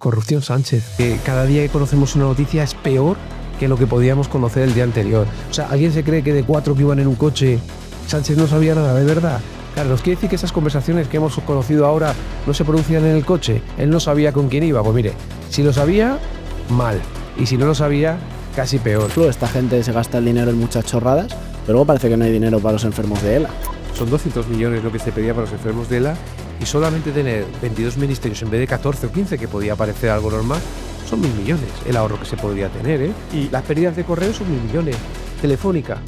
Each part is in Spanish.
Corrupción Sánchez, que cada día que conocemos una noticia es peor que lo que podíamos conocer el día anterior. O sea, ¿alguien se cree que de 4 que iban en un coche, Sánchez no sabía nada de verdad? Claro, ¿nos quiere decir que esas conversaciones que hemos conocido ahora no se producían en el coche? Él no sabía con quién iba. Pues mire, si lo sabía, mal. Y si no lo sabía, casi peor. Esta gente se gasta el dinero en muchas chorradas, pero luego parece que no hay dinero para los enfermos de ELA. Son 200 millones lo que se pedía para los enfermos de ELA, y solamente tener 22 ministerios en vez de 14 o 15, que podía parecer algo normal, son 1.000 millones el ahorro que se podría tener, ¿eh? Y las pérdidas de correo son 1.000 millones. Telefónica,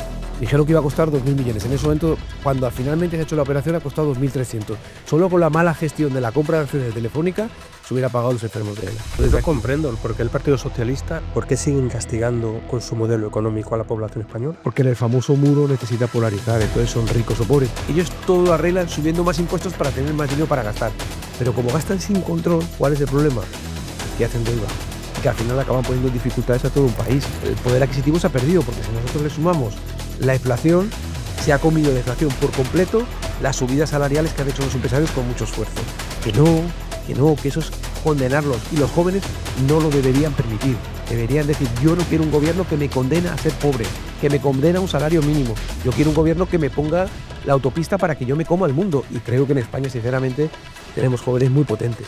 dijeron que iba a costar 2.000 millones. En ese momento, cuando finalmente se ha hecho la operación, ha costado 2.300. Solo con la mala gestión de la compra de acciones de Telefónica se hubiera pagado los enfermos de ELA. Entonces no comprendo por qué el Partido Socialista, por qué siguen castigando con su modelo económico a la población española. Porque en el famoso muro necesita polarizar, entonces son ricos o pobres. Ellos todo lo arreglan subiendo más impuestos para tener más dinero para gastar. Pero como gastan sin control, ¿cuál es el problema? Que hacen deuda. Que al final acaban poniendo en dificultades a todo un país. El poder adquisitivo se ha perdido, porque si nosotros le sumamos la inflación, se ha comido la inflación por completo las subidas salariales que han hecho los empresarios con mucho esfuerzo. Que eso es condenarlos, y los jóvenes no lo deberían permitir. Deberían decir: yo no quiero un gobierno que me condena a ser pobre, que me condena a un salario mínimo. Yo quiero un gobierno que me ponga la autopista para que yo me coma el mundo. Y creo que en España, sinceramente, tenemos jóvenes muy potentes.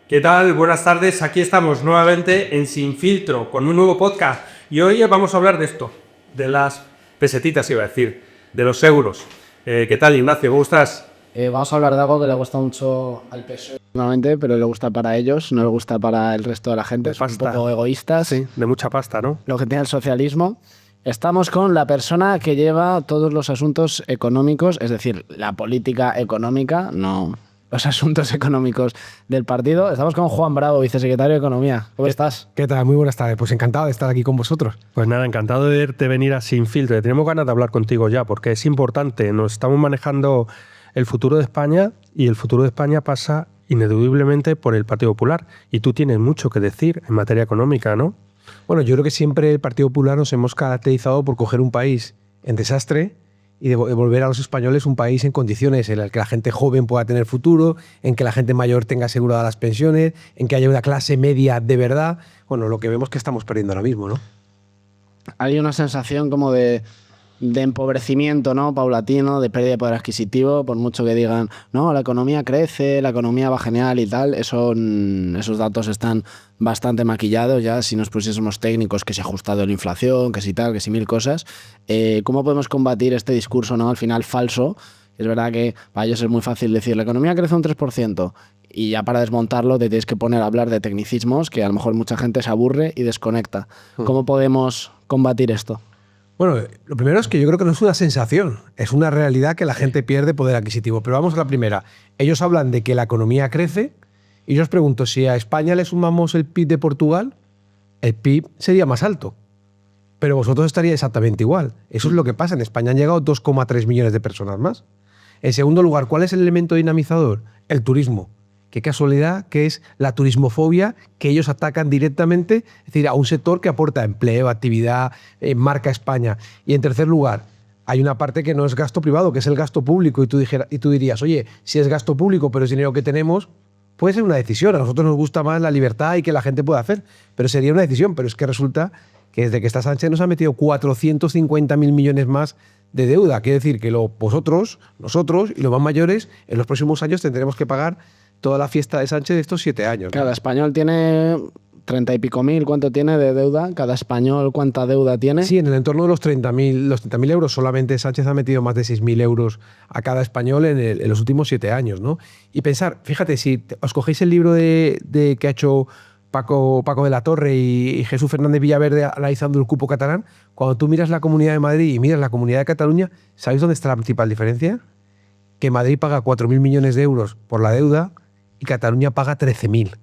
¿Qué tal? Buenas tardes, aquí estamos nuevamente en Sin Filtro con un nuevo podcast y hoy vamos a hablar de esto, de las pesetitas, iba a decir, de los euros. ¿Qué tal, Ignacio? ¿Cómo estás? Vamos a hablar de algo que le gusta mucho al PSOE últimamente, pero le gusta para ellos, no le gusta para el resto de la gente. Son un poco egoístas. Sí, de mucha pasta, ¿no? Lo que tiene el socialismo. Estamos con la persona que lleva todos los asuntos económicos, es decir, la política económica, no los asuntos económicos del partido. Estamos con Juan Bravo, vicesecretario de Economía. ¿Cómo estás? ¿Qué tal? Muy buenas tardes. Pues encantado de estar aquí con vosotros. Pues nada, encantado de verte venir a Sin Filtro. Tenemos ganas de hablar contigo ya, porque es importante. Nos estamos manejando el futuro de España y el futuro de España pasa ineludiblemente por el Partido Popular. Y tú tienes mucho que decir en materia económica, ¿no? Bueno, yo creo que siempre el Partido Popular nos hemos caracterizado por coger un país en desastre y devolver a los españoles un país en condiciones en el que la gente joven pueda tener futuro, en que la gente mayor tenga aseguradas las pensiones, en que haya una clase media de verdad. Bueno, lo que vemos que estamos perdiendo ahora mismo, ¿no? Hay una sensación como de empobrecimiento, ¿no? Paulatino, de pérdida de poder adquisitivo, por mucho que digan, no, la economía crece, la economía va genial y tal. Esos datos están bastante maquillados ya. Si nos pusiésemos técnicos, que se ha ajustado la inflación, que si tal, que si mil cosas. ¿Cómo podemos combatir este discurso, ¿no? Al final falso? Es verdad que para ellos es muy fácil decir, la economía crece un 3%. Y ya para desmontarlo te tienes que poner a hablar de tecnicismos que a lo mejor mucha gente se aburre y desconecta. ¿Cómo podemos combatir esto? Bueno, lo primero es que yo creo que no es una sensación, es una realidad que la gente pierde poder adquisitivo. Pero vamos a la primera. Ellos hablan de que la economía crece y yo os pregunto, si a España le sumamos el PIB de Portugal, el PIB sería más alto. Pero vosotros estaríais exactamente igual. Eso es lo que pasa. En España han llegado 2,3 millones de personas más. En segundo lugar, ¿cuál es el elemento dinamizador? El turismo. Qué casualidad que es la turismofobia que ellos atacan directamente, es decir, a un sector que aporta empleo, actividad, marca España. Y en tercer lugar, hay una parte que no es gasto privado, que es el gasto público. Y tú dirías, oye, si es gasto público pero es dinero que tenemos, puede ser una decisión. A nosotros nos gusta más la libertad y que la gente pueda hacer, pero sería una decisión. Pero es que resulta que desde que está Sánchez nos ha metido 450.000 millones más de deuda. Quiere decir que nosotros y los más mayores, en los próximos años tendremos que pagar toda la fiesta de Sánchez de estos 7 años, ¿no? Cada español tiene 30 y pico mil. ¿Cuánto tiene de deuda? Cada español, ¿cuánta deuda tiene? Sí, en el entorno de los 30.000 euros. Solamente Sánchez ha metido más de 6.000 euros a cada español en los últimos 7 años, ¿no? Y pensar, fíjate, si os cogéis el libro que ha hecho Paco de la Torre y Jesús Fernández Villaverde analizando el cupo catalán, cuando tú miras la Comunidad de Madrid y miras la Comunidad de Cataluña, ¿sabéis dónde está la principal diferencia? Que Madrid paga 4.000 millones de euros por la deuda y Cataluña paga 13.000.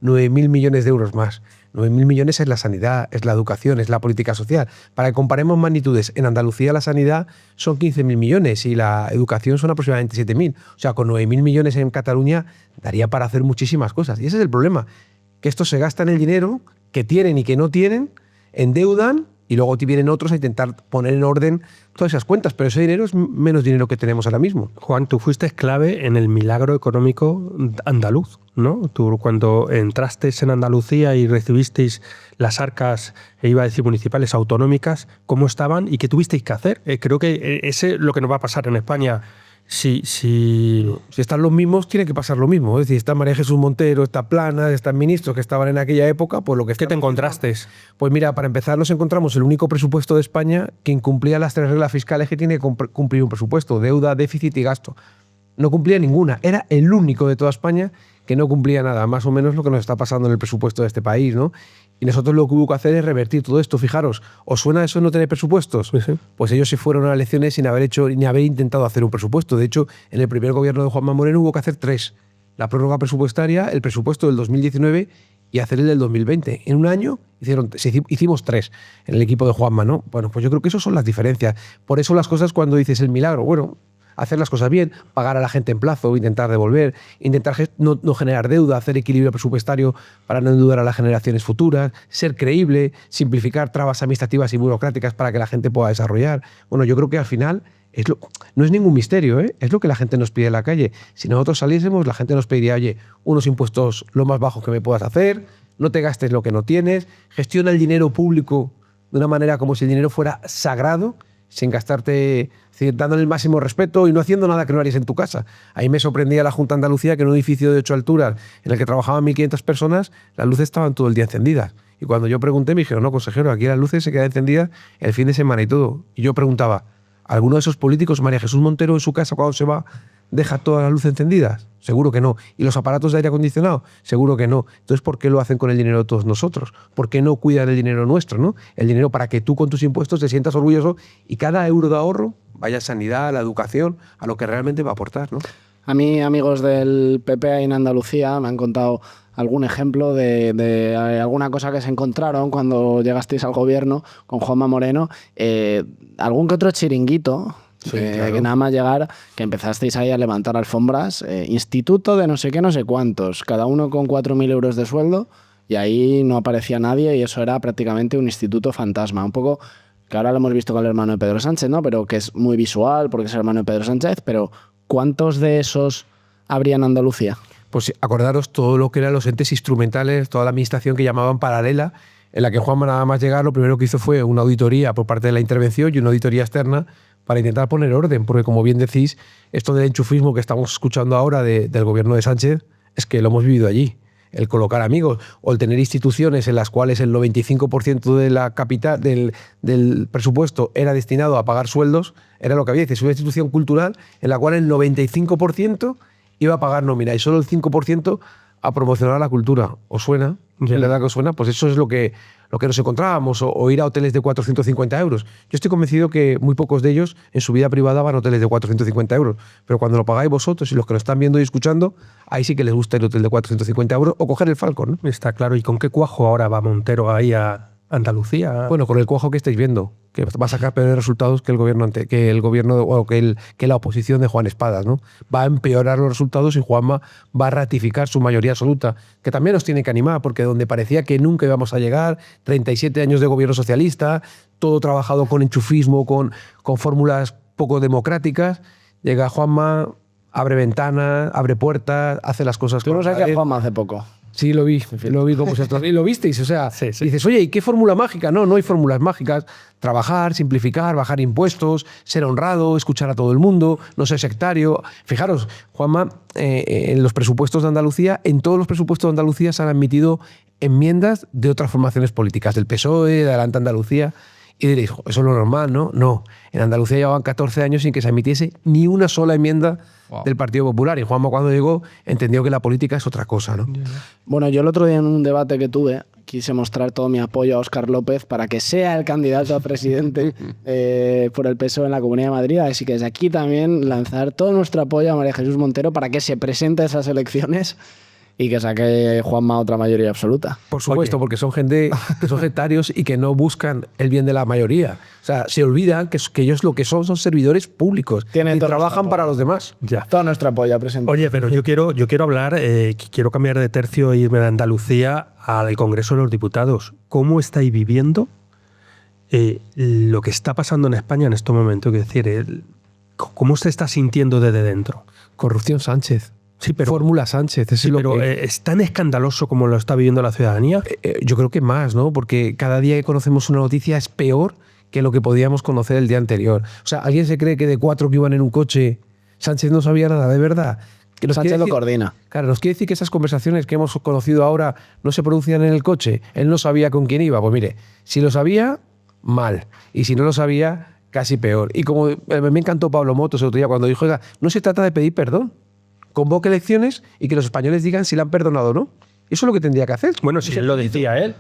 9.000 millones de euros más. 9.000 millones es la sanidad, es la educación, es la política social. Para que comparemos magnitudes, en Andalucía la sanidad son 15.000 millones y la educación son aproximadamente 7.000. O sea, con 9.000 millones en Cataluña daría para hacer muchísimas cosas. Y ese es el problema, que estos se gastan el dinero que tienen y que no tienen, endeudan y luego vienen otros a intentar poner en orden todas esas cuentas. Pero ese dinero es menos dinero que tenemos ahora mismo. Juan, tú fuiste clave en el milagro económico andaluz, ¿no? Tú cuando entraste en Andalucía y recibisteis las arcas, iba a decir municipales, autonómicas, ¿cómo estaban y qué tuvisteis que hacer? Creo que ese es lo que nos va a pasar en España. Si están los mismos, tiene que pasar lo mismo. Es decir, está María Jesús Montero, está Planas, están ministros que estaban en aquella época, pues lo que... ¿Qué te encontraste? Pues mira, para empezar nos encontramos el único presupuesto de España que incumplía las 3 reglas fiscales que tiene que cumplir un presupuesto: deuda, déficit y gasto. No cumplía ninguna. Era el único de toda España que no cumplía nada, más o menos lo que nos está pasando en el presupuesto de este país, ¿no? Y nosotros lo que hubo que hacer es revertir todo esto. Fijaros, ¿os suena eso de no tener presupuestos? Sí. Pues ellos se fueron a las elecciones sin haber hecho ni haber intentado hacer un presupuesto. De hecho, en el primer gobierno de Juanma Moreno hubo que hacer 3: la prórroga presupuestaria, el presupuesto del 2019 y hacer el del 2020. En un año hicimos 3 en el equipo de Juanma, ¿no? Bueno, pues yo creo que esas son las diferencias. Por eso las cosas, cuando dices el milagro, bueno, hacer las cosas bien, pagar a la gente en plazo, intentar devolver, intentar no generar deuda, hacer equilibrio presupuestario para no endeudar a las generaciones futuras, ser creíble, simplificar trabas administrativas y burocráticas para que la gente pueda desarrollar. Bueno, yo creo que al final no es ningún misterio, ¿eh? Es lo que la gente nos pide en la calle. Si nosotros saliésemos, la gente nos pediría, oye, unos impuestos lo más bajos que me puedas hacer, no te gastes lo que no tienes, gestiona el dinero público de una manera como si el dinero fuera sagrado, sin gastarte, dándole el máximo respeto y no haciendo nada que no harías en tu casa. Ahí me sorprendía la Junta de Andalucía que en un edificio de 8 alturas en el que trabajaban 1.500 personas, las luces estaban todo el día encendidas. Y cuando yo pregunté, me dijeron, no, consejero, aquí las luces se quedan encendidas el fin de semana y todo. Y yo preguntaba, ¿alguno de esos políticos, María Jesús Montero, en su casa cuando se va, deja todas las luces encendidas? Seguro que no. ¿Y los aparatos de aire acondicionado? Seguro que no. Entonces, ¿por qué lo hacen con el dinero de todos nosotros? ¿Por qué no cuidan el dinero nuestro, ¿no? El dinero para que tú con tus impuestos te sientas orgulloso y cada euro de ahorro vaya a sanidad, a la educación, a lo que realmente va a aportar, ¿no? A mí, amigos del PP ahí en Andalucía, me han contado algún ejemplo de alguna cosa que se encontraron cuando llegasteis al gobierno con Juanma Moreno. Algún que otro chiringuito. Sí, claro. Que nada más llegar, que empezasteis ahí a levantar alfombras, instituto de no sé qué, no sé cuántos, cada uno con 4.000 euros de sueldo, y ahí no aparecía nadie y eso era prácticamente un instituto fantasma. Un poco, que ahora lo hemos visto con el hermano de Pedro Sánchez, ¿no? Pero que es muy visual porque es el hermano de Pedro Sánchez, pero ¿cuántos de esos habría en Andalucía? Pues acordaros todo lo que eran los entes instrumentales, toda la administración que llamaban paralela, en la que Juanma nada más llegar lo primero que hizo fue una auditoría por parte de la intervención y una auditoría externa para intentar poner orden, porque como bien decís, esto del enchufismo que estamos escuchando ahora del gobierno de Sánchez es que lo hemos vivido allí. El colocar amigos o el tener instituciones en las cuales el 95% de la capital del presupuesto era destinado a pagar sueldos, era lo que había. Es una institución cultural en la cual el 95% iba a pagar nómina y solo el 5% a promocionar la cultura. ¿Os suena? ¿Es verdad que os suena? Pues eso es lo que nos encontrábamos, o ir a hoteles de 450 euros. Yo estoy convencido que muy pocos de ellos en su vida privada van a hoteles de 450 euros, pero cuando lo pagáis vosotros y los que lo están viendo y escuchando, ahí sí que les gusta el hotel de 450 euros o coger el Falcon, ¿no? Está claro. ¿Y con qué cuajo ahora va Montero ahí a Andalucía? Bueno, con el cuajo que estáis viendo, que va a sacar peores resultados que la oposición de Juan Espadas, ¿no? Va a empeorar los resultados y Juanma va a ratificar su mayoría absoluta, que también nos tiene que animar, porque donde parecía que nunca íbamos a llegar, 37 años de gobierno socialista, todo trabajado con enchufismo, con fórmulas poco democráticas, llega Juanma, abre ventanas, abre puertas, hace las cosas. Tú no sabes que a Juanma hace poco. Sí, lo vi como y lo visteis, o sea, sí. Dices, oye, ¿y qué fórmula mágica? No hay fórmulas mágicas. Trabajar, simplificar, bajar impuestos, ser honrado, escuchar a todo el mundo, no ser sectario. Fijaros, Juanma, en los presupuestos de Andalucía, en todos los presupuestos de Andalucía se han admitido enmiendas de otras formaciones políticas, del PSOE, de Adelante Andalucía. Y diréis, eso es lo normal, ¿no? No. En Andalucía llevaban 14 años sin que se admitiese ni una sola enmienda del Partido Popular. Y Juanma, cuando llegó, entendió que la política es otra cosa, ¿no? Bueno, yo el otro día en un debate que tuve quise mostrar todo mi apoyo a Óscar López para que sea el candidato a presidente por el PSOE en la Comunidad de Madrid. Así que desde aquí también lanzar todo nuestro apoyo a María Jesús Montero para que se presente a esas elecciones y que saque Juanma otra mayoría absoluta. Por supuesto, porque son gente que son sectarios y que no buscan el bien de la mayoría. O sea, se olvidan que ellos lo que son servidores públicos Tienen y todo trabajan nuestro para los demás. Ya. Todo nuestro apoyo presente. Oye, pero yo quiero hablar, quiero cambiar de tercio e irme de Andalucía al Congreso de los Diputados. ¿Cómo estáis viviendo lo que está pasando en España en estos momentos? Es decir, ¿cómo se está sintiendo desde dentro? Corrupción Sánchez. Sí, pero, Fórmula Sánchez. sí, pero ¿es tan escandaloso como lo está viviendo la ciudadanía? Yo creo que más, ¿no? Porque cada día que conocemos una noticia es peor que lo que podíamos conocer el día anterior. O sea, ¿alguien se cree que de 4 que iban en un coche, Sánchez no sabía nada, de verdad? Que Sánchez lo coordina. Claro, ¿nos quiere decir que esas conversaciones que hemos conocido ahora no se producían en el coche? Él no sabía con quién iba. Pues mire, si lo sabía, mal. Y si no lo sabía, casi peor. Y como me encantó Pablo Motos el otro día cuando dijo, oiga, no se trata de pedir perdón. Convoque elecciones y que los españoles digan si le han perdonado o no. Eso es lo que tendría que hacer. Bueno, si él lo decía él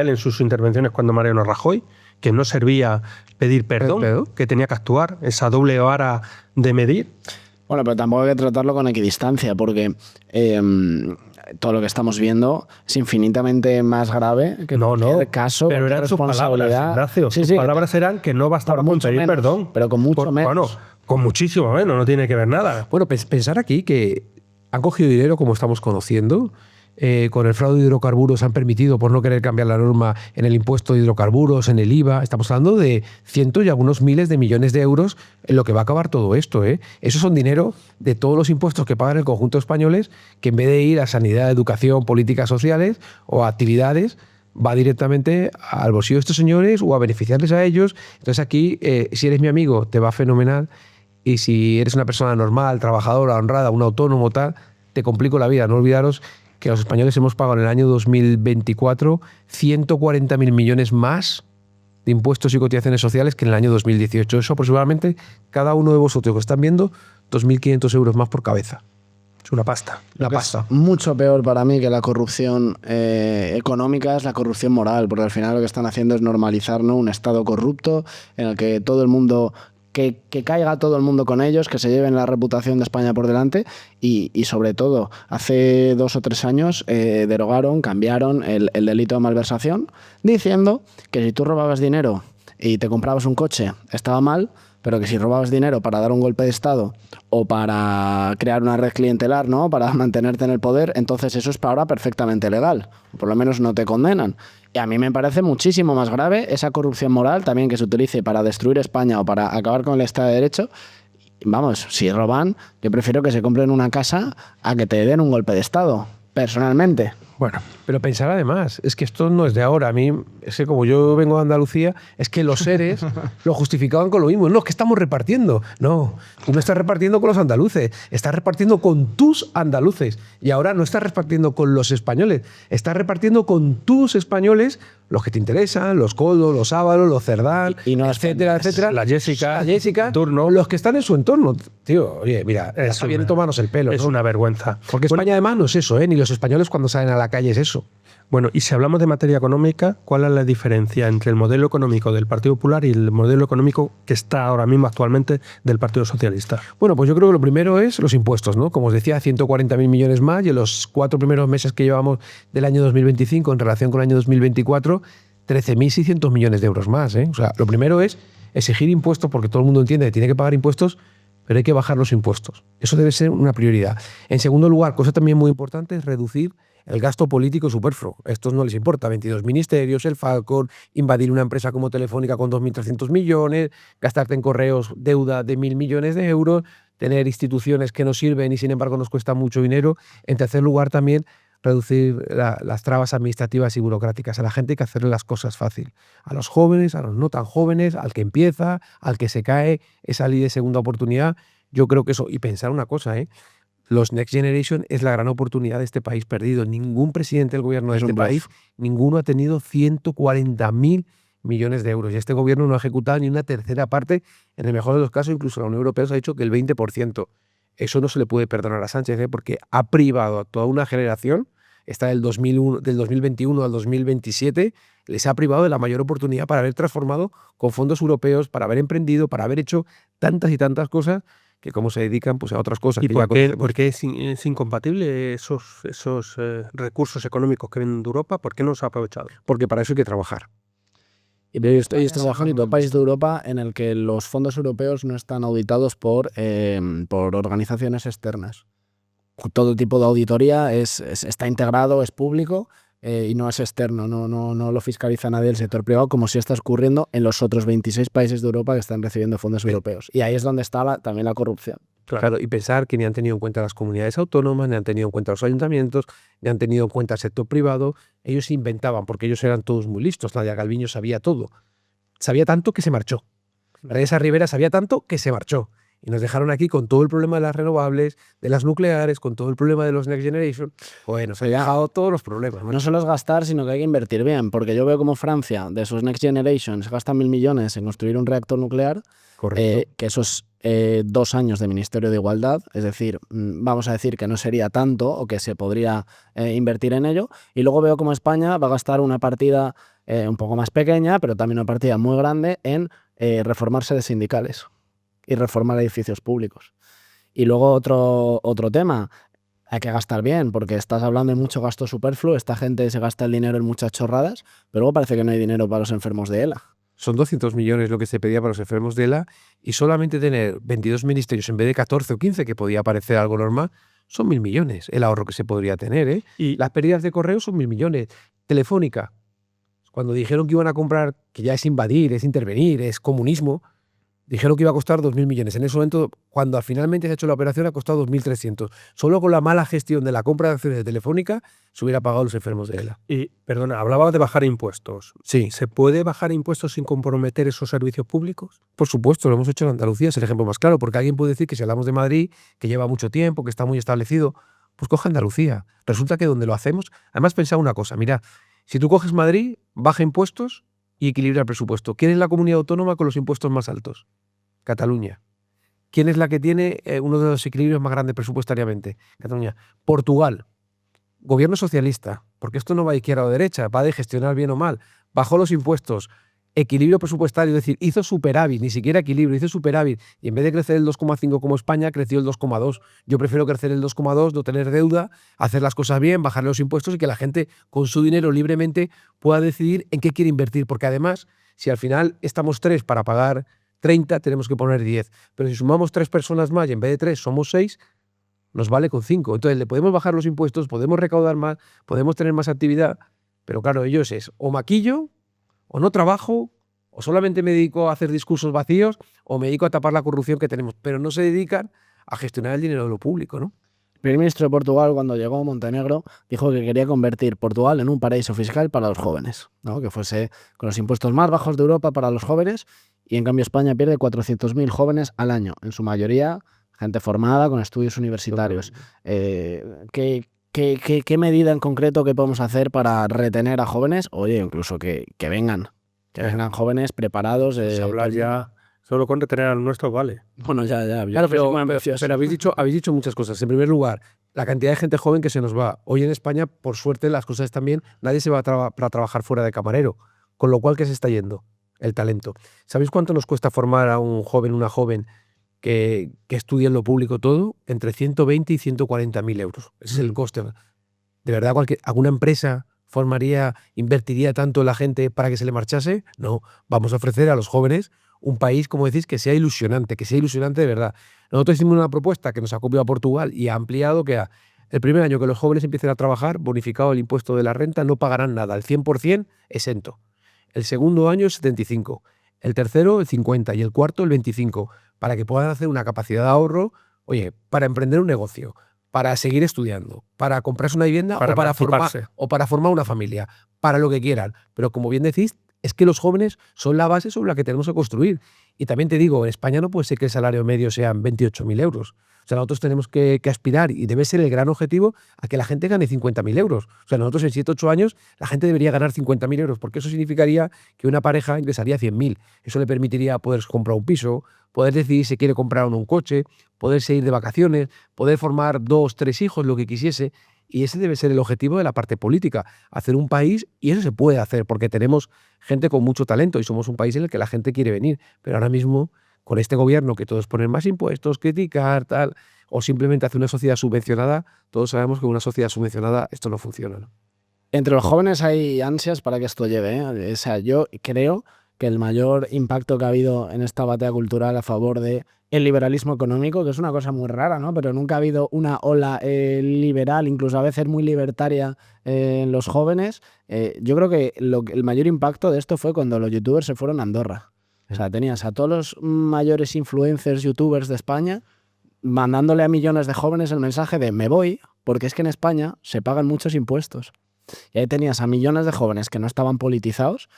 en sus intervenciones cuando Mariano Rajoy, que no servía pedir perdón, que tenía que actuar, esa doble vara de medir. Bueno, pero tampoco hay que tratarlo con equidistancia, porque todo lo que estamos viendo es infinitamente más grave que cualquier caso. Pero eran sus palabras, Ignacio. Sí, sus palabras eran que no bastaba con pedir perdón. Pero con mucho menos. Bueno, con muchísimo menos, no tiene que ver nada. Bueno, pensar aquí que han cogido dinero, como estamos conociendo, con el fraude de hidrocarburos han permitido, por no querer cambiar la norma, en el impuesto de hidrocarburos, en el IVA. Estamos hablando de cientos y algunos miles de millones de euros en lo que va a acabar todo esto. Esos son dinero de todos los impuestos que pagan el conjunto de españoles, que en vez de ir a sanidad, educación, políticas sociales o a actividades, va directamente al bolsillo de estos señores o a beneficiarles a ellos. Entonces aquí, si eres mi amigo, te va fenomenal. Y si eres una persona normal, trabajadora, honrada, un autónomo, tal, te complico la vida. No olvidaros que los españoles hemos pagado en el año 2024 140.000 millones más de impuestos y cotizaciones sociales que en el año 2018. Eso aproximadamente, cada uno de vosotros que están viendo, 2.500 euros más por cabeza. Es una pasta. Una pasta. Mucho peor para mí que la corrupción económica es la corrupción moral, porque al final lo que están haciendo es normalizar, ¿no?, un Estado corrupto en el que todo el mundo... Que caiga todo el mundo con ellos, que se lleven la reputación de España por delante y sobre todo, hace 2 o 3 años cambiaron el delito de malversación, diciendo que si tú robabas dinero y te comprabas un coche, estaba mal, pero que si robabas dinero para dar un golpe de Estado o para crear una red clientelar, ¿no?, para mantenerte en el poder, entonces eso es para ahora perfectamente legal. Por lo menos no te condenan. Y a mí me parece muchísimo más grave esa corrupción moral también que se utilice para destruir España o para acabar con el Estado de Derecho. Vamos, si roban, yo prefiero que se compren una casa a que te den un golpe de Estado, personalmente. Bueno, pero pensar además, es que esto no es de ahora. A mí, es que como yo vengo de Andalucía, es que los seres lo justificaban con lo mismo. No, es que estamos repartiendo. No, tú no estás repartiendo con los andaluces, estás repartiendo con tus andaluces. Y ahora no estás repartiendo con los españoles, estás repartiendo con tus españoles, los que te interesan, los Coldo, los Ábalos, los Cerdán, y no etcétera, etcétera. La Jessica, turno, los que están en su entorno. Tío, oye, mira, está bien tomarnos el pelo. Es una vergüenza. Porque España además no es eso, ni los españoles cuando salen a la calle es eso. Bueno, y si hablamos de materia económica, ¿cuál es la diferencia entre el modelo económico del Partido Popular y el modelo económico que está ahora mismo actualmente del Partido Socialista? Bueno, pues yo creo que lo primero es los impuestos, ¿no? Como os decía, 140.000 millones más y en los 4 primeros meses que llevamos del año 2025 en relación con el año 2024, 13.600 millones de euros más, O sea, lo primero es exigir impuestos porque todo el mundo entiende que tiene que pagar impuestos, pero hay que bajar los impuestos. Eso debe ser una prioridad. En segundo lugar, cosa también muy importante, es reducir el gasto político superfluo. A estos no les importa. 22 ministerios, el Falcon, invadir una empresa como Telefónica con 2.300 millones, gastarte en correos deuda de 1.000 millones de euros, tener instituciones que no sirven y sin embargo nos cuesta mucho dinero. En tercer lugar también, reducir las trabas administrativas y burocráticas. A la gente hay que hacerle las cosas fácil. A los jóvenes, a los no tan jóvenes, al que empieza, al que se cae, esa ley de segunda oportunidad. Yo creo que eso, y pensar una cosa, los Next Generation es la gran oportunidad de este país perdido. Ningún presidente del gobierno de este país, ninguno ha tenido 140.000 millones de euros. Y este gobierno no ha ejecutado ni una tercera parte. En el mejor de los casos, incluso la Unión Europea os ha dicho que el 20%. Eso no se le puede perdonar a Sánchez, porque ha privado a toda una generación, está del 2021 al 2027, les ha privado de la mayor oportunidad para haber transformado con fondos europeos, para haber emprendido, para haber hecho tantas y tantas cosas que cómo se dedican pues, a otras cosas. ¿Y que ya conocemos. por qué es incompatible esos recursos económicos que vienen de Europa? ¿Por qué no se ha aprovechado? Porque para eso hay que trabajar. Y yo estoy trabajando en todo país de Europa en el que los fondos europeos no están auditados por organizaciones externas. Todo tipo de auditoría está integrado, es público y no es externo, no lo fiscaliza nadie del sector privado, como si está ocurriendo en los otros 26 países de Europa que están recibiendo fondos europeos. Y ahí es donde está también la corrupción. Claro, y pensar que ni han tenido en cuenta las comunidades autónomas, ni han tenido en cuenta los ayuntamientos, ni han tenido en cuenta el sector privado. Ellos se inventaban, porque ellos eran todos muy listos. Nadia Calviño sabía todo. Sabía tanto que se marchó. Teresa Rivera sabía tanto que se marchó. Y nos dejaron aquí con todo el problema de las renovables, de las nucleares, con todo el problema de los Next Generation. Bueno, se han dejado todos los problemas. No solo es gastar, sino que hay que invertir bien, porque yo veo como Francia, de sus Next Generation, se gasta 1.000 millones en construir un reactor nuclear, Correcto. que eso es 2 años de Ministerio de Igualdad, es decir, vamos a decir que no sería tanto o que se podría invertir en ello, y luego veo como España va a gastar una partida un poco más pequeña, pero también una partida muy grande en reformar sedes sindicales y reformar edificios públicos. Y luego otro tema, hay que gastar bien, porque estás hablando de mucho gasto superfluo, esta gente se gasta el dinero en muchas chorradas, pero luego parece que no hay dinero para los enfermos de ELA. Son 200 millones lo que se pedía para los enfermos de ELA y solamente tener 22 ministerios en vez de 14 o 15, que podía parecer algo normal, son 1.000 millones el ahorro que se podría tener. ¿eh? Y Las pérdidas de correo son 1.000 millones. Telefónica, cuando dijeron que iban a comprar, que ya es invadir, es intervenir, es comunismo, dijeron que iba a costar 2.000 millones. En ese momento, cuando finalmente se ha hecho la operación, ha costado 2.300. Solo con la mala gestión de la compra de acciones de Telefónica se hubiera pagado los enfermos de ELA. Y, perdona, hablaba de bajar impuestos. Sí, ¿Se puede bajar impuestos sin comprometer esos servicios públicos? por supuesto, lo hemos hecho en Andalucía, es el ejemplo más claro, porque alguien puede decir que si hablamos de Madrid, que lleva mucho tiempo, que está muy establecido, pues coge Andalucía. Resulta que donde lo hacemos, además pensad una cosa, mira, si tú coges Madrid, baja impuestos y equilibra el presupuesto. ¿Quién es la comunidad autónoma con los impuestos más altos? Cataluña. ¿Quién es la que tiene uno de los equilibrios más grandes presupuestariamente? Cataluña. Portugal. Gobierno socialista, porque esto no va de izquierda o derecha, va de gestionar bien o mal. Bajó los impuestos, equilibrio presupuestario, es decir, hizo superávit, ni siquiera equilibrio, hizo superávit. Y en vez de crecer el 2,5 como España, creció el 2,2. Yo prefiero crecer el 2,2, no tener deuda, hacer las cosas bien, bajar los impuestos y que la gente con su dinero libremente pueda decidir en qué quiere invertir. Porque además, si al final estamos 3 para pagar 30, tenemos que poner 10. Pero si sumamos 3 personas más y en vez de 3 somos 6, nos vale con 5. Entonces le podemos bajar los impuestos, podemos recaudar más, podemos tener más actividad, pero claro, ellos es o maquillo, o no trabajo, o solamente me dedico a hacer discursos vacíos, o me dedico a tapar la corrupción que tenemos, pero no se dedican a gestionar el dinero de lo público, ¿no? El primer ministro de Portugal, cuando llegó a Montenegro, dijo que quería convertir Portugal en un paraíso fiscal para los jóvenes, ¿no? Que fuese con los impuestos más bajos de Europa para los jóvenes, y en cambio España pierde 400.000 jóvenes al año, en su mayoría gente formada con estudios universitarios. ¿Qué medida en concreto que podemos hacer para retener a jóvenes? Oye, incluso que vengan jóvenes preparados. Se habla ya, solo con retener al nuestro vale. Bueno, ya. Claro, pero habéis dicho muchas cosas. En primer lugar, la cantidad de gente joven que se nos va. Hoy en España, por suerte, las cosas están bien. Nadie se va para trabajar fuera de camarero. Con lo cual, ¿qué se está yendo? El talento. ¿Sabéis cuánto nos cuesta formar a un joven, una joven que estudie en lo público todo? Entre 120 y 140.000 euros. Ese es el coste. ¿De verdad alguna empresa invertiría tanto en la gente para que se le marchase? No. Vamos a ofrecer a los jóvenes un país, como decís, que sea ilusionante de verdad. Nosotros hicimos una propuesta que nos ha copiado a Portugal y ha ampliado que el primer año que los jóvenes empiecen a trabajar, bonificado el impuesto de la renta, no pagarán nada, el 100% exento. El segundo año el 75%, el tercero el 50% y el cuarto el 25%, para que puedan hacer una capacidad de ahorro, oye, para emprender un negocio, para seguir estudiando, para comprarse una vivienda o para formar una familia, para lo que quieran. Pero como bien decís, es que los jóvenes son la base sobre la que tenemos que construir. Y también te digo, en España no puede ser que el salario medio sean 28.000 euros. O sea, nosotros tenemos que aspirar, y debe ser el gran objetivo, a que la gente gane 50.000 euros. O sea, nosotros en 7 o 8 años la gente debería ganar 50.000 euros, porque eso significaría que una pareja ingresaría 100.000. Eso le permitiría poder comprar un piso, poder decidir si quiere comprar o no un coche, poderse ir de vacaciones, poder formar 2, 3 hijos, lo que quisiese. Y ese debe ser el objetivo de la parte política, hacer un país, y eso se puede hacer porque tenemos gente con mucho talento y somos un país en el que la gente quiere venir. Pero ahora mismo Con este gobierno que todos ponen más impuestos, criticar, tal, o simplemente hacer una sociedad subvencionada, todos sabemos que en una sociedad subvencionada esto no funciona, ¿no? Entre los jóvenes hay ansias para que esto lleve, ¿eh? O sea, yo creo que el mayor impacto que ha habido en esta batalla cultural a favor de el liberalismo económico, que es una cosa muy rara, ¿no? Pero nunca ha habido una ola liberal, incluso a veces muy libertaria en los jóvenes. Yo creo que el mayor impacto de esto fue cuando los youtubers se fueron a Andorra. O sea, tenías a todos los mayores influencers youtubers de España mandándole a millones de jóvenes el mensaje de me voy, porque es que en España se pagan muchos impuestos. Y ahí tenías a millones de jóvenes que no estaban politizados,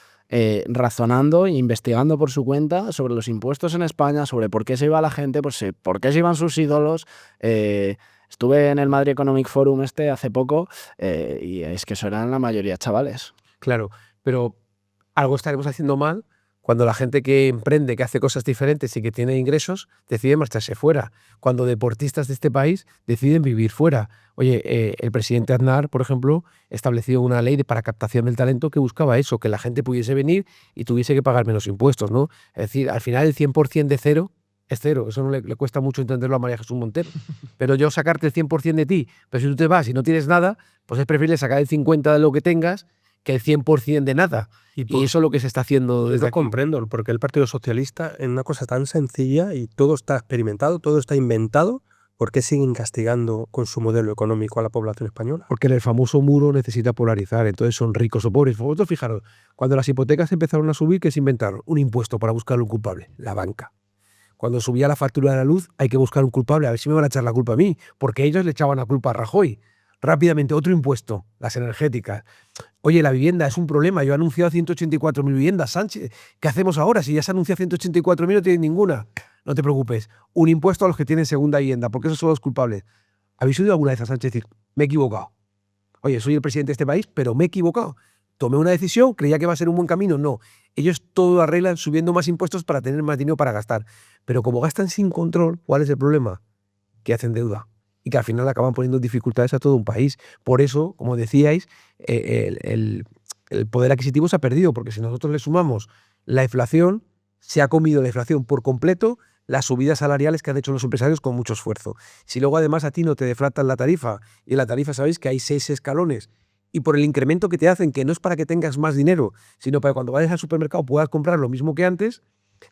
razonando e investigando por su cuenta sobre los impuestos en España, sobre por qué se iba la gente, por qué se iban sus ídolos. Estuve en el Madrid Economic Forum hace poco y es que eso eran la mayoría chavales. Claro, pero algo estaremos haciendo mal cuando la gente que emprende, que hace cosas diferentes y que tiene ingresos, decide marcharse fuera. Cuando deportistas de este país deciden vivir fuera. Oye, el presidente Aznar, por ejemplo, estableció una ley para captación del talento que buscaba eso, que la gente pudiese venir y tuviese que pagar menos impuestos, ¿no? Es decir, al final el 100% de cero es cero. Eso no le cuesta mucho entenderlo a María Jesús Montero. Pero yo sacarte el 100% de ti, pero si tú te vas y no tienes nada, pues es preferible sacar el 50% de lo que tengas que el 100% de nada. Y eso es lo que se está haciendo desde Yo aquí. comprendo, porque el Partido Socialista, en una cosa tan sencilla y todo está experimentado, todo está inventado, ¿por qué siguen castigando con su modelo económico a la población española? Porque en el famoso muro necesita polarizar, entonces son ricos o pobres. Vosotros fijaros, cuando las hipotecas empezaron a subir, ¿qué se inventaron? Un impuesto para buscar un culpable, la banca. Cuando subía la factura de la luz, hay que buscar un culpable, a ver si me van a echar la culpa a mí, porque ellos le echaban la culpa a Rajoy. Rápidamente, otro impuesto, las energéticas. Oye, la vivienda es un problema. Yo he anunciado 184.000 viviendas, Sánchez. ¿Qué hacemos ahora? Si ya se anuncia 184.000, no tienes ninguna. No te preocupes. Un impuesto a los que tienen segunda vivienda, porque esos son los culpables. ¿Habéis oído alguna vez a Sánchez decir, me he equivocado? Oye, soy el presidente de este país, pero me he equivocado. Tomé una decisión, creía que iba a ser un buen camino. No. Ellos todo arreglan subiendo más impuestos para tener más dinero para gastar. Pero como gastan sin control, ¿cuál es el problema? Que hacen deuda. Y que al final acaban poniendo dificultades a todo un país. Por eso, como decíais, el poder adquisitivo se ha perdido, porque si nosotros le sumamos la inflación, se ha comido la inflación por completo las subidas salariales que han hecho los empresarios con mucho esfuerzo. Si luego además a ti no te deflatan la tarifa, y en la tarifa sabéis que hay 6 escalones, y por el incremento que te hacen, que no es para que tengas más dinero, sino para que cuando vayas al supermercado puedas comprar lo mismo que antes,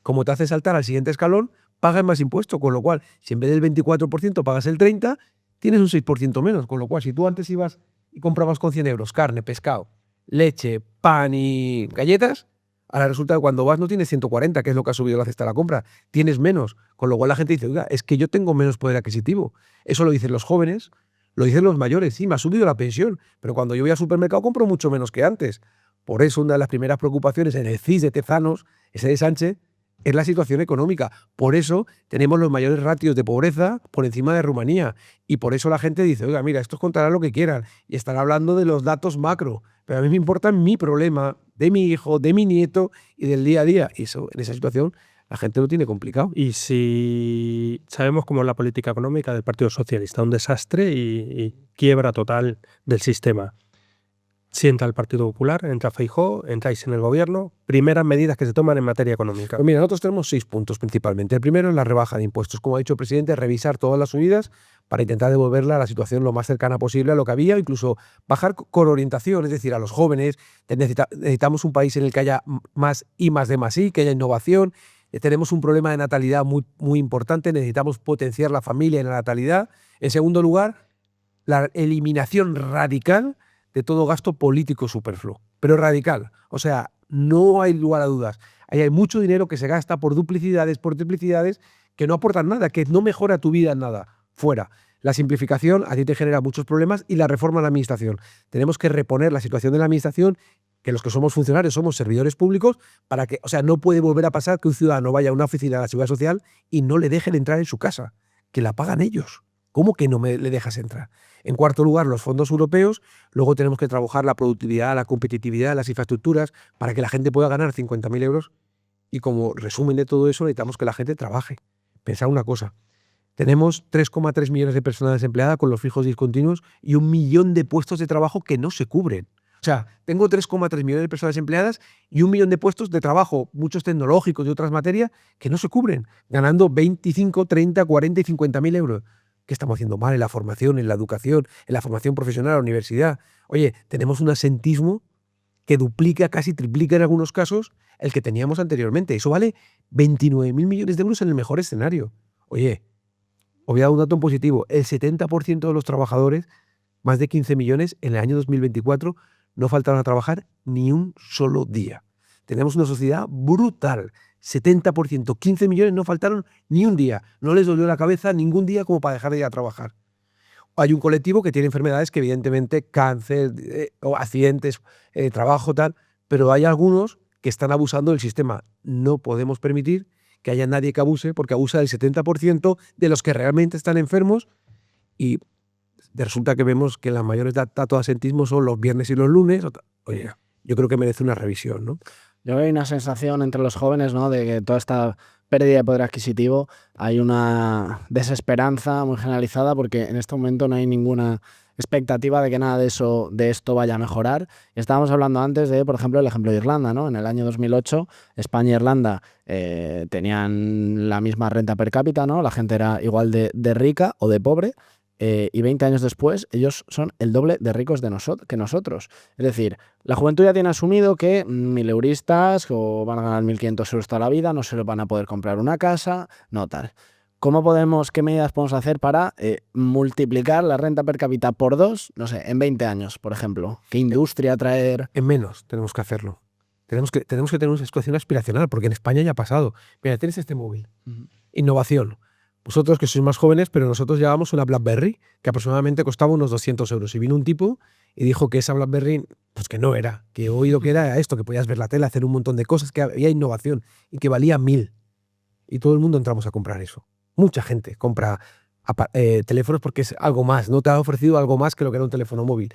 como te hace saltar al siguiente escalón, pagas más impuestos, con lo cual, si en vez del 24% pagas el 30%, tienes un 6% menos, con lo cual, si tú antes ibas y comprabas con 100 euros carne, pescado, leche, pan y galletas, ahora resulta que cuando vas no tienes 140, que es lo que ha subido la cesta de la compra, tienes menos, con lo cual la gente dice, oiga, es que yo tengo menos poder adquisitivo. Eso lo dicen los jóvenes, lo dicen los mayores, sí, me ha subido la pensión, pero cuando yo voy al supermercado compro mucho menos que antes. Por eso una de las primeras preocupaciones en el CIS de Tezanos, ese de Sánchez, es la situación económica. Por eso tenemos los mayores ratios de pobreza por encima de Rumanía. Y por eso la gente dice, oiga, mira, estos contarán lo que quieran y están hablando de los datos macro. Pero a mí me importa mi problema, de mi hijo, de mi nieto y del día a día. Y eso, en esa situación, la gente lo tiene complicado. Y si sabemos cómo es la política económica del Partido Socialista, un desastre y quiebra total del sistema. Sienta el Partido Popular, entra Feijóo, entráis en el gobierno. Primeras medidas que se toman en materia económica. Pues mira, nosotros tenemos 6 puntos principalmente. El primero es la rebaja de impuestos. Como ha dicho el presidente, revisar todas las subidas para intentar devolverla a la situación lo más cercana posible a lo que había, incluso bajar con orientación, es decir, a los jóvenes. Necesitamos un país en el que haya más I más D más I, que haya innovación. Tenemos un problema de natalidad muy, muy importante. Necesitamos potenciar la familia y la natalidad. En segundo lugar, la eliminación radical de todo gasto político superfluo, pero radical. O sea, no hay lugar a dudas. Ahí hay mucho dinero que se gasta por duplicidades, por triplicidades, que no aportan nada, que no mejora tu vida en nada. Fuera. La simplificación a ti te genera muchos problemas y la reforma de la administración. Tenemos que reponer la situación de la administración, que los que somos funcionarios somos servidores públicos, para que, o sea, no puede volver a pasar que un ciudadano vaya a una oficina de la Seguridad Social y no le dejen entrar en su casa, que la pagan ellos. ¿Cómo que no le dejas entrar? En cuarto lugar, los fondos europeos. Luego tenemos que trabajar la productividad, la competitividad, las infraestructuras, para que la gente pueda ganar 50.000 euros. Y como resumen de todo eso, necesitamos que la gente trabaje. Pensad una cosa. Tenemos 3,3 millones de personas desempleadas con los fijos discontinuos y 1 millón de puestos de trabajo que no se cubren. O sea, tengo 3,3 millones de personas empleadas y 1 millón de puestos de trabajo, muchos tecnológicos y otras materias, que no se cubren, ganando 25, 30, 40 y 50.000 euros. ¿Qué estamos haciendo mal en la formación, en la educación, en la formación profesional, en la universidad? Oye, tenemos un asentismo que duplica, casi triplica en algunos casos, el que teníamos anteriormente. Eso vale 29.000 millones de euros en el mejor escenario. Oye, os voy a dar un dato positivo. El 70% de los trabajadores, más de 15 millones, en el año 2024, no faltaron a trabajar ni un solo día. Tenemos una sociedad brutal. 70%, 15 millones no faltaron ni un día. No les dolió la cabeza ningún día como para dejar de ir a trabajar. Hay un colectivo que tiene enfermedades que evidentemente cáncer, o accidentes, trabajo, tal, pero hay algunos que están abusando del sistema. No podemos permitir que haya nadie que abuse, porque abusa del 70% de los que realmente están enfermos y resulta que vemos que las mayores datos de asentismo son los viernes y los lunes. Oye, yo creo que merece una revisión, ¿no? Yo veo una sensación entre los jóvenes, ¿no?, de que toda esta pérdida de poder adquisitivo, hay una desesperanza muy generalizada porque en este momento no hay ninguna expectativa de que nada de esto vaya a mejorar. Estábamos hablando antes de, por ejemplo, el ejemplo de Irlanda, ¿no? En el año 2008, España e Irlanda tenían la misma renta per cápita, ¿no? La gente era igual de rica o de pobre. Y 20 años después, ellos son el doble de ricos que nosotros. Es decir, la juventud ya tiene asumido que 1.000 euristas o van a ganar 1.500 euros toda la vida, no se les van a poder comprar una casa, no tal. ¿Qué medidas podemos hacer para multiplicar la renta per cápita por 2, no sé, en 20 años, por ejemplo? ¿Qué industria traer? En menos tenemos que hacerlo. Tenemos que tener una situación aspiracional, porque en España ya ha pasado. Mira, tienes este móvil. Innovación. Vosotros que sois más jóvenes, pero nosotros llevábamos una BlackBerry que aproximadamente costaba unos 200 euros. Y vino un tipo y dijo que esa BlackBerry, pues que no era, que he oído que era esto, que podías ver la tele, hacer un montón de cosas, que había innovación y que valía 1.000. Y todo el mundo entramos a comprar eso. Mucha gente compra teléfonos porque es algo más, no te ha ofrecido algo más que lo que era un teléfono móvil.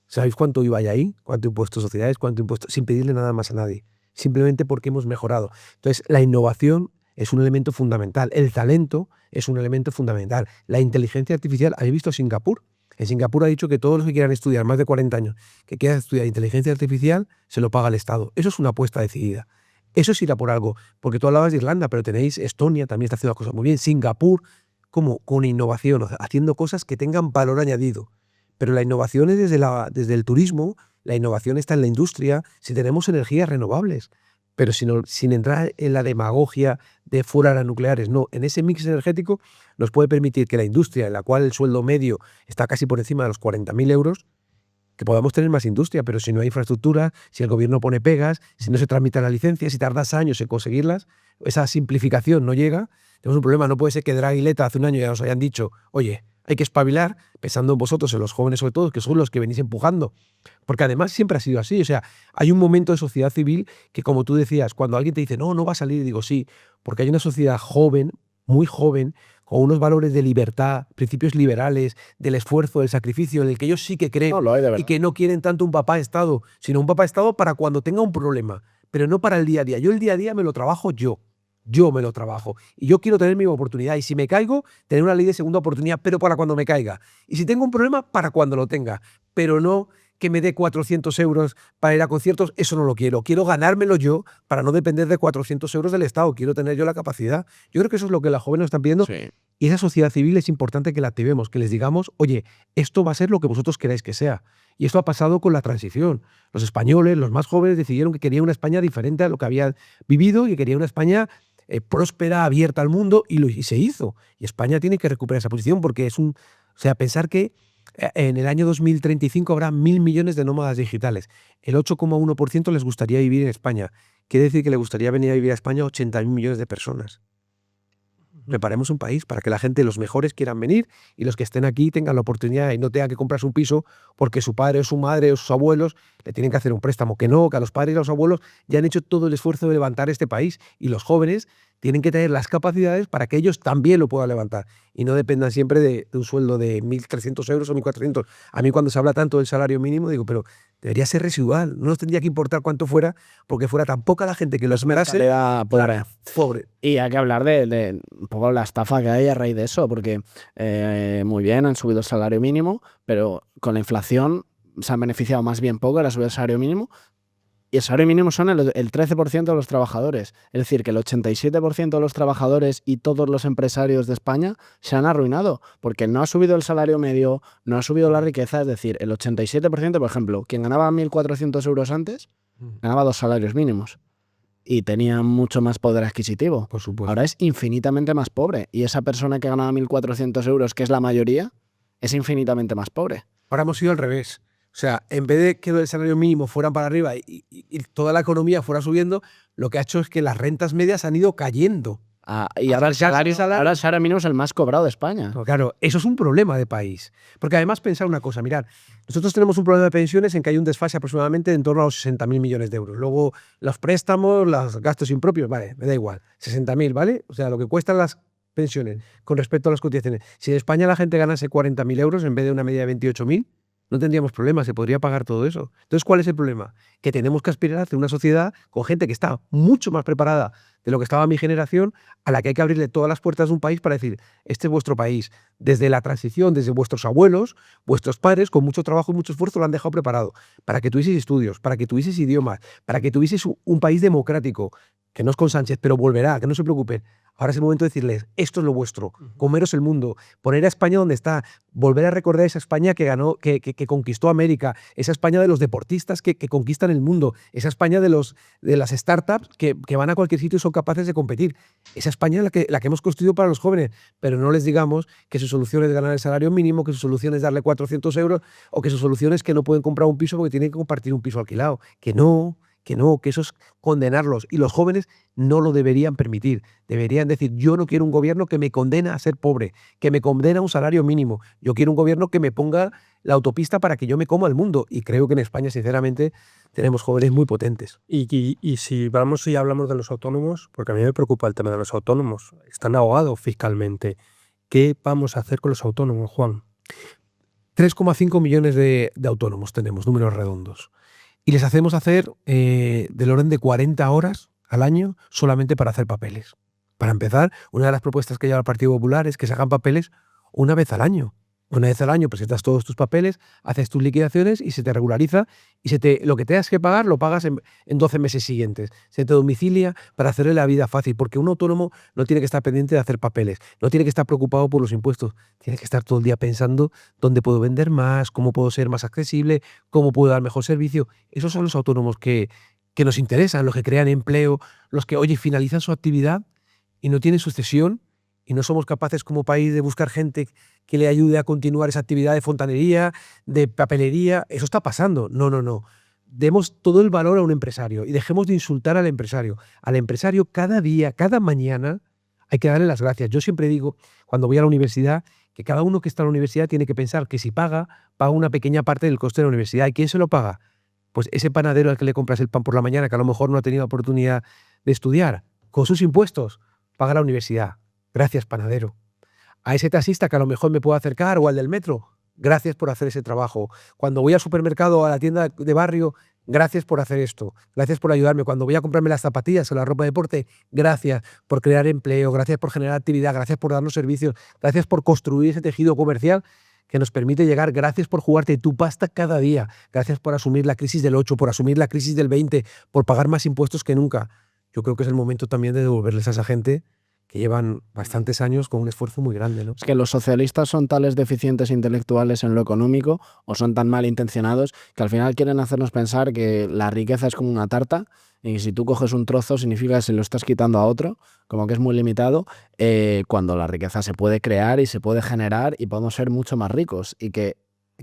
¿Sabéis cuánto iba ahí? ¿Cuánto impuesto a sociedades? ¿Cuánto impuesto? Sin pedirle nada más a nadie. Simplemente porque hemos mejorado. Entonces, la innovación es un elemento fundamental. El talento es un elemento fundamental. La inteligencia artificial, ¿habéis visto Singapur? En Singapur ha dicho que todos los que quieran estudiar, más de 40 años, que quieran estudiar inteligencia artificial, se lo paga el Estado. Eso es una apuesta decidida. Eso es ir a por algo. Porque tú hablabas de Irlanda, pero tenéis Estonia, también está haciendo las cosas muy bien. Singapur, como con innovación, o sea, haciendo cosas que tengan valor añadido. Pero la innovación es desde el turismo, la innovación está en la industria, si tenemos energías renovables. Pero sin entrar en la demagogia de fuera las nucleares, no. En ese mix energético nos puede permitir que la industria, en la cual el sueldo medio está casi por encima de los 40.000 euros, que podamos tener más industria, pero si no hay infraestructura, si el gobierno pone pegas, si no se tramitan las licencias, si tardas años en conseguirlas, esa simplificación no llega, tenemos un problema. No puede ser que Draghi y Letta hace un año ya nos hayan dicho, oye, hay que espabilar, pensando en vosotros, en los jóvenes sobre todo, que son los que venís empujando. Porque además siempre ha sido así. O sea, hay un momento de sociedad civil que, como tú decías, cuando alguien te dice, no va a salir, digo, sí, porque hay una sociedad joven, muy joven, con unos valores de libertad, principios liberales, del esfuerzo, del sacrificio, en el que ellos sí que creen, No, lo hay de verdad. y que no quieren tanto un papá Estado, sino un papá Estado para cuando tenga un problema, pero no para el día a día. Yo el día a día me lo trabajo yo me lo trabajo. Y yo quiero tener mi oportunidad. Y si me caigo, tener una ley de segunda oportunidad, pero para cuando me caiga. Y si tengo un problema, para cuando lo tenga. Pero no que me dé 400 euros para ir a conciertos, eso no lo quiero. Quiero ganármelo yo para no depender de 400 euros del Estado. Quiero tener yo la capacidad. Yo creo que eso es lo que las jóvenes están pidiendo. Sí. Y esa sociedad civil es importante que la activemos, que les digamos, oye, esto va a ser lo que vosotros queráis que sea. Y esto ha pasado con la transición. Los españoles, los más jóvenes, decidieron que querían una España diferente a lo que habían vivido y que querían una España próspera, abierta al mundo, y se hizo. Y España tiene que recuperar esa posición porque o sea, pensar que en el año 2035 habrá 1.000 millones de nómadas digitales. El 8,1% les gustaría vivir en España. Quiere decir que le gustaría venir a vivir a España 80.000 millones de personas. Preparemos un país para que la gente, los mejores, quieran venir y los que estén aquí tengan la oportunidad y no tengan que comprarse un piso porque su padre o su madre o sus abuelos le tienen que hacer un préstamo. Que no, que a los padres y a los abuelos ya han hecho todo el esfuerzo de levantar este país y los jóvenes tienen que tener las capacidades para que ellos también lo puedan levantar y no dependan siempre de un sueldo de 1.300 euros o 1.400. A mí cuando se habla tanto del salario mínimo digo, pero debería ser residual, no nos tendría que importar cuánto fuera porque fuera tan poca la gente que lo esmerase. Pobre. Y hay que hablar de un poco la estafa que hay a raíz de eso, porque muy bien, han subido el salario mínimo, pero con la inflación se han beneficiado más bien poco de la subida del salario mínimo. Y el salario mínimo son el 13% de los trabajadores. Es decir, que el 87% de los trabajadores y todos los empresarios de España se han arruinado porque no ha subido el salario medio, no ha subido la riqueza. Es decir, el 87%, por ejemplo, quien ganaba 1.400 euros antes, ganaba 2 salarios mínimos y tenía mucho más poder adquisitivo. Por supuesto. Ahora es infinitamente más pobre. Y esa persona que ganaba 1.400 euros, que es la mayoría, es infinitamente más pobre. Ahora hemos ido al revés. O sea, en vez de que el salario mínimo fueran para arriba y toda la economía fuera subiendo, lo que ha hecho es que las rentas medias han ido cayendo. Y ahora el salario mínimo es el más cobrado de España. No, claro, eso es un problema de país. Porque además pensar una cosa, mirad, nosotros tenemos un problema de pensiones en que hay un desfase aproximadamente en torno a los 60.000 millones de euros. Luego los préstamos, los gastos impropios, vale, me da igual, 60.000, ¿vale? O sea, lo que cuestan las pensiones con respecto a las cotizaciones. Si en España la gente ganase 40.000 euros en vez de una media de 28.000, no tendríamos problemas, se podría pagar todo eso. Entonces, ¿cuál es el problema? Que tenemos que aspirar a hacer una sociedad con gente que está mucho más preparada de lo que estaba mi generación, a la que hay que abrirle todas las puertas de un país para decir, este es vuestro país. Desde la transición, desde vuestros abuelos, vuestros padres, con mucho trabajo y mucho esfuerzo, lo han dejado preparado para que tuvieseis estudios, para que tuvieseis idiomas, para que tuvieseis un país democrático, que no es con Sánchez, pero volverá, que no se preocupen. Ahora es el momento de decirles, esto es lo vuestro, comeros el mundo, poner a España donde está, volver a recordar esa España que ganó, que conquistó América, esa España de los deportistas que conquistan el mundo, esa España de las startups que van a cualquier sitio y son capaces de competir, esa España la que hemos construido para los jóvenes, pero no les digamos que su solución es ganar el salario mínimo, que su solución es darle 400 euros o que su solución es que no pueden comprar un piso porque tienen que compartir un piso alquilado, que eso es condenarlos. Y los jóvenes no lo deberían permitir. Deberían decir, yo no quiero un gobierno que me condena a ser pobre, que me condena a un salario mínimo. Yo quiero un gobierno que me ponga la autopista para que yo me coma el mundo. Y creo que en España, sinceramente, tenemos jóvenes muy potentes. Y si vamos y hablamos de los autónomos, porque a mí me preocupa el tema de los autónomos, están ahogados fiscalmente. ¿Qué vamos a hacer con los autónomos, Juan? 3,5 millones de autónomos tenemos, números redondos. Y les hacemos hacer del orden de 40 horas al año solamente para hacer papeles. Para empezar, una de las propuestas que lleva el Partido Popular es que se hagan papeles una vez al año. Una vez al año presentas todos tus papeles, haces tus liquidaciones y se te regulariza y lo que tengas que pagar lo pagas en 12 meses siguientes. Se te domicilia para hacerle la vida fácil, porque un autónomo no tiene que estar pendiente de hacer papeles, no tiene que estar preocupado por los impuestos, tiene que estar todo el día pensando dónde puedo vender más, cómo puedo ser más accesible, cómo puedo dar mejor servicio. Esos son los autónomos que nos interesan, los que crean empleo, los que, oye, finalizan su actividad y no tienen sucesión y no somos capaces como país de buscar gente que le ayude a continuar esa actividad de fontanería, de papelería. Eso está pasando. No. Demos todo el valor a un empresario y dejemos de insultar al empresario. Al empresario cada día, cada mañana, hay que darle las gracias. Yo siempre digo, cuando voy a la universidad, que cada uno que está en la universidad tiene que pensar que si paga una pequeña parte del coste de la universidad. ¿Y quién se lo paga? Pues ese panadero al que le compras el pan por la mañana, que a lo mejor no ha tenido oportunidad de estudiar, con sus impuestos, paga la universidad. Gracias, panadero. A ese taxista que a lo mejor me puedo acercar o al del metro, gracias por hacer ese trabajo. Cuando voy al supermercado o a la tienda de barrio, gracias por hacer esto. Gracias por ayudarme. Cuando voy a comprarme las zapatillas o la ropa de deporte, gracias por crear empleo, gracias por generar actividad, gracias por darnos servicios, gracias por construir ese tejido comercial que nos permite llegar, gracias por jugarte tu pasta cada día, gracias por asumir la crisis del 8, por asumir la crisis del 20, por pagar más impuestos que nunca. Yo creo que es el momento también de devolverles a esa gente que llevan bastantes años con un esfuerzo muy grande, ¿no? Es que los socialistas son tales deficientes intelectuales en lo económico o son tan malintencionados que al final quieren hacernos pensar que la riqueza es como una tarta y que si tú coges un trozo significa que se lo estás quitando a otro, como que es muy limitado, cuando la riqueza se puede crear y se puede generar y podemos ser mucho más ricos y que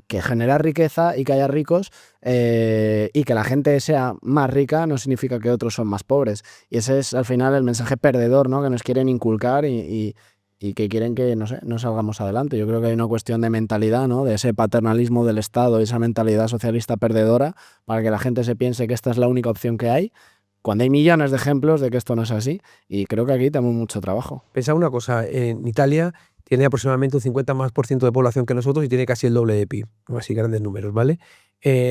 generar riqueza y que haya ricos y que la gente sea más rica no significa que otros son más pobres. Y ese es al final el mensaje perdedor, ¿no? Que nos quieren inculcar y que quieren que no salgamos adelante. Yo creo que hay una cuestión de mentalidad, ¿no? De ese paternalismo del Estado y esa mentalidad socialista perdedora para que la gente se piense que esta es la única opción que hay, cuando hay millones de ejemplos de que esto no es así. Y creo que aquí tenemos mucho trabajo. Pensad una cosa, en Italia tiene aproximadamente un 50% de población que nosotros y tiene casi el doble de PIB, no así grandes números, ¿vale?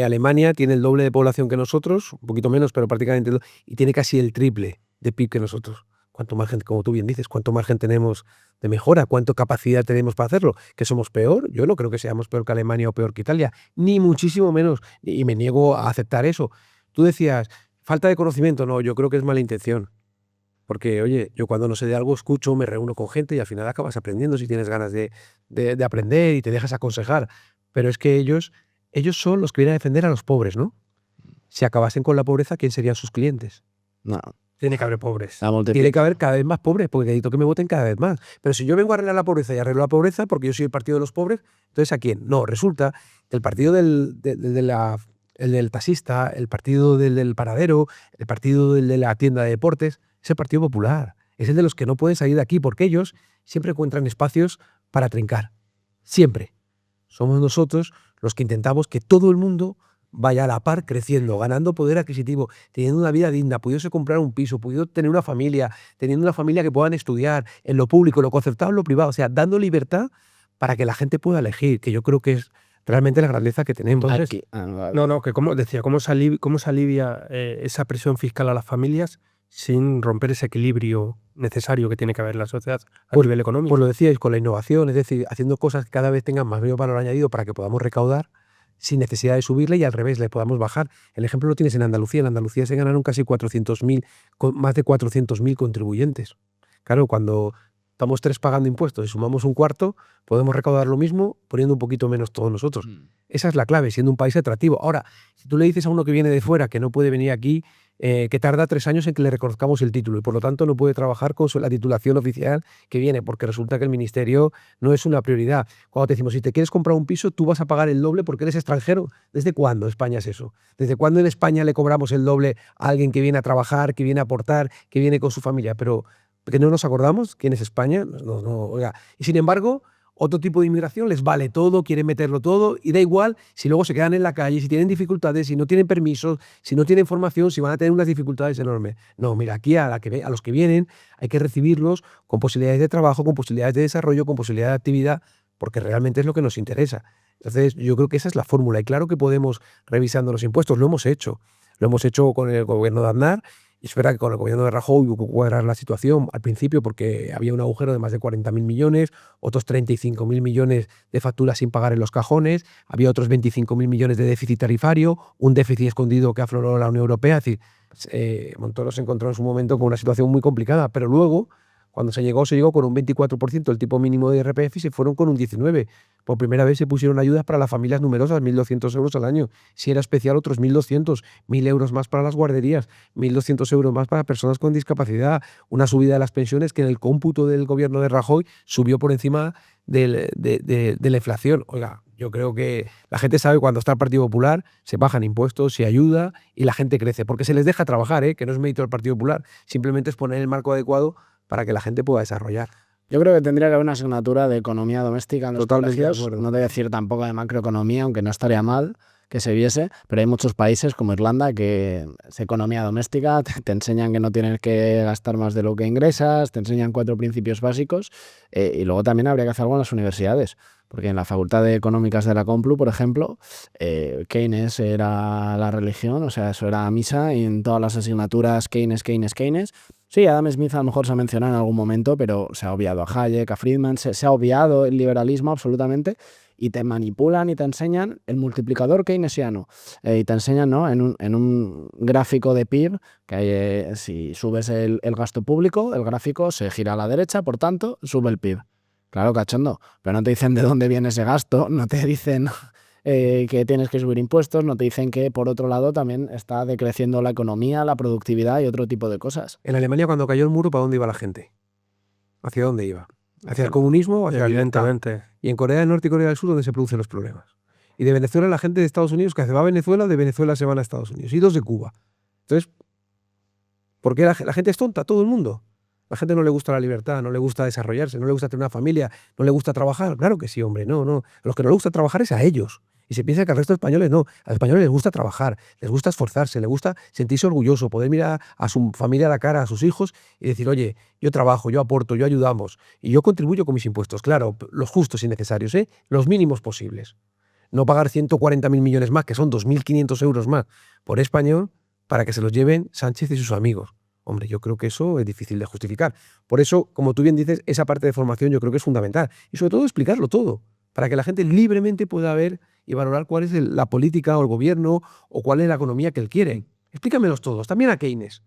Alemania tiene el doble de población que nosotros, un poquito menos, pero prácticamente y tiene casi el triple de PIB que nosotros. cuánto margen, como tú bien dices, cuánto margen tenemos de mejora, cuánta capacidad tenemos para hacerlo. ¿Que somos peor? Yo no creo que seamos peor que Alemania o peor que Italia, ni muchísimo menos, y me niego a aceptar eso. Tú decías, falta de conocimiento, no, yo creo que es mala intención. Porque, oye, yo cuando no sé de algo escucho, me reúno con gente y al final acabas aprendiendo si tienes ganas de aprender y te dejas aconsejar. Pero es que ellos son los que vienen a defender a los pobres, ¿no? Si acabasen con la pobreza, ¿quién serían sus clientes? No, Tiene que haber pobres. la multiplica- Tiene que haber cada vez más pobres, porque necesito que me voten cada vez más. Pero si yo vengo a arreglar la pobreza y arreglo la pobreza, porque yo soy el partido de los pobres, entonces ¿a quién? No, resulta que el partido el del taxista, el partido del paradero, el partido de la tienda de deportes, es el Partido Popular. Es el de los que no pueden salir de aquí, porque ellos siempre encuentran espacios para trincar. Siempre. Somos nosotros los que intentamos que todo el mundo vaya a la par creciendo, ganando poder adquisitivo, teniendo una vida digna, pudiéndose comprar un piso, pudiendo tener una familia, teniendo una familia que puedan estudiar en lo público, en lo concertado, en lo privado, o sea, dando libertad para que la gente pueda elegir, que yo creo que es realmente la grandeza que tenemos. Entonces, Aquí. Vale. No, que como decía, ¿cómo se alivia esa presión fiscal a las familias sin romper ese equilibrio necesario que tiene que haber en la sociedad a nivel económico? Pues lo decíais, con la innovación, es decir, haciendo cosas que cada vez tengan más valor añadido para que podamos recaudar sin necesidad de subirle y al revés, le podamos bajar. El ejemplo lo tienes en Andalucía. En Andalucía se ganaron casi 400.000, más de 400.000 contribuyentes. Claro, cuando estamos 3 pagando impuestos y sumamos un cuarto, podemos recaudar lo mismo poniendo un poquito menos todos nosotros. Esa es la clave, siendo un país atractivo. Ahora, si tú le dices a uno que viene de fuera que no puede venir aquí, que tarda 3 años en que le reconozcamos el título y por lo tanto no puede trabajar con la titulación oficial que viene, porque resulta que el ministerio no es una prioridad. Cuando te decimos, si te quieres comprar un piso, tú vas a pagar el doble porque eres extranjero. ¿Desde cuándo España es eso? ¿Desde cuándo en España le cobramos el doble a alguien que viene a trabajar, que viene a aportar, que viene con su familia? Pero que no nos acordamos quién es España. No, oiga. Y sin embargo, otro tipo de inmigración les vale todo, quieren meterlo todo y da igual si luego se quedan en la calle, si tienen dificultades, si no tienen permisos, si no tienen formación, si van a tener unas dificultades enormes. No, mira, aquí a los que vienen hay que recibirlos con posibilidades de trabajo, con posibilidades de desarrollo, con posibilidades de actividad, porque realmente es lo que nos interesa. Entonces, yo creo que esa es la fórmula y claro que podemos revisando los impuestos, lo hemos hecho con el gobierno de Aznar. Y es verdad que con el gobierno de Rajoy hubo que cuadrar la situación al principio porque había un agujero de más de 40.000 millones, otros 35.000 millones de facturas sin pagar en los cajones, había otros 25.000 millones de déficit tarifario, un déficit escondido que afloró la Unión Europea. Es decir, Montoro se encontró en su momento con una situación muy complicada, pero luego, cuando se llegó con un 24% el tipo mínimo de IRPF y se fueron con un 19%. Por primera vez se pusieron ayudas para las familias numerosas, 1.200 euros al año. Si era especial, otros 1.200, 1.000 euros más para las guarderías, 1.200 euros más para personas con discapacidad, una subida de las pensiones que en el cómputo del gobierno de Rajoy subió por encima de la inflación. Oiga, yo creo que la gente sabe cuando está el Partido Popular, se bajan impuestos, se ayuda y la gente crece, porque se les deja trabajar, que no es mérito del Partido Popular, simplemente es poner el marco adecuado para que la gente pueda desarrollar. Yo creo que tendría que haber una asignatura de economía doméstica en los Totalmente de colegios. acuerdo. No te voy a decir tampoco de macroeconomía, aunque no estaría mal que se viese, pero hay muchos países como Irlanda que es economía doméstica, te enseñan que no tienes que gastar más de lo que ingresas, te enseñan 4 principios básicos y luego también habría que hacer algo en las universidades, porque en la Facultad de Económicas de la Complu, por ejemplo, Keynes era la religión, o sea, eso era misa y en todas las asignaturas Keynes. Sí, Adam Smith a lo mejor se ha mencionado en algún momento, pero se ha obviado a Hayek, a Friedman, se ha obviado el liberalismo absolutamente y te manipulan y te enseñan el multiplicador keynesiano y te enseñan, ¿no? en un gráfico de PIB que si subes el gasto público, el gráfico se gira a la derecha, por tanto, sube el PIB. Claro, cachondo, pero no te dicen de dónde viene ese gasto, no te dicen que tienes que subir impuestos, no te dicen que por otro lado también está decreciendo la economía, la productividad y otro tipo de cosas. En Alemania, cuando cayó el muro, ¿para dónde iba la gente? ¿Hacia dónde iba? ¿Hacia el comunismo o hacia la libertad? Evidentemente. Y en Corea del Norte y Corea del Sur, donde se producen los problemas. Y de Venezuela, la gente de Estados Unidos que se va a Venezuela, de Venezuela se van a Estados Unidos. Y 2 de Cuba. Entonces, ¿por qué la gente es tonta? Todo el mundo. La gente no le gusta la libertad, no le gusta desarrollarse, no le gusta tener una familia, no le gusta trabajar. Claro que sí, hombre, no. A los que no les gusta trabajar es a ellos. Y se piensa que al resto de españoles no. A los españoles les gusta trabajar, les gusta esforzarse, les gusta sentirse orgulloso, poder mirar a su familia a la cara, a sus hijos y decir, oye, yo trabajo, yo aporto, yo ayudamos y yo contribuyo con mis impuestos. Claro, los justos y necesarios, los mínimos posibles. No pagar 140.000 millones más, que son 2.500 euros más por español, para que se los lleven Sánchez y sus amigos. Hombre, yo creo que eso es difícil de justificar. Por eso, como tú bien dices, esa parte de formación yo creo que es fundamental. Y sobre todo explicarlo todo, para que la gente libremente pueda ver y valorar cuál es la política o el gobierno o cuál es la economía que él quiere. Explícamelos todos, también a Keynes.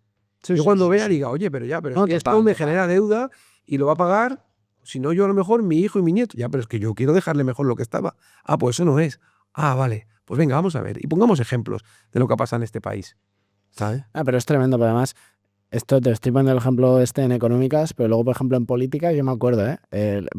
Yo cuando vea diga, oye, pero No, es que esto total, me total. genera deuda y lo va a pagar, si no yo a lo mejor mi hijo y mi nieto. Ya, pero es que yo quiero dejarle mejor lo que estaba. Ah, pues eso no es. Ah, vale. Pues venga, vamos a ver. Y pongamos ejemplos de lo que pasa en este país. ¿Sabes? Pero es tremendo, pero además, esto te estoy poniendo el ejemplo en económicas, pero luego, por ejemplo, en política, yo me acuerdo,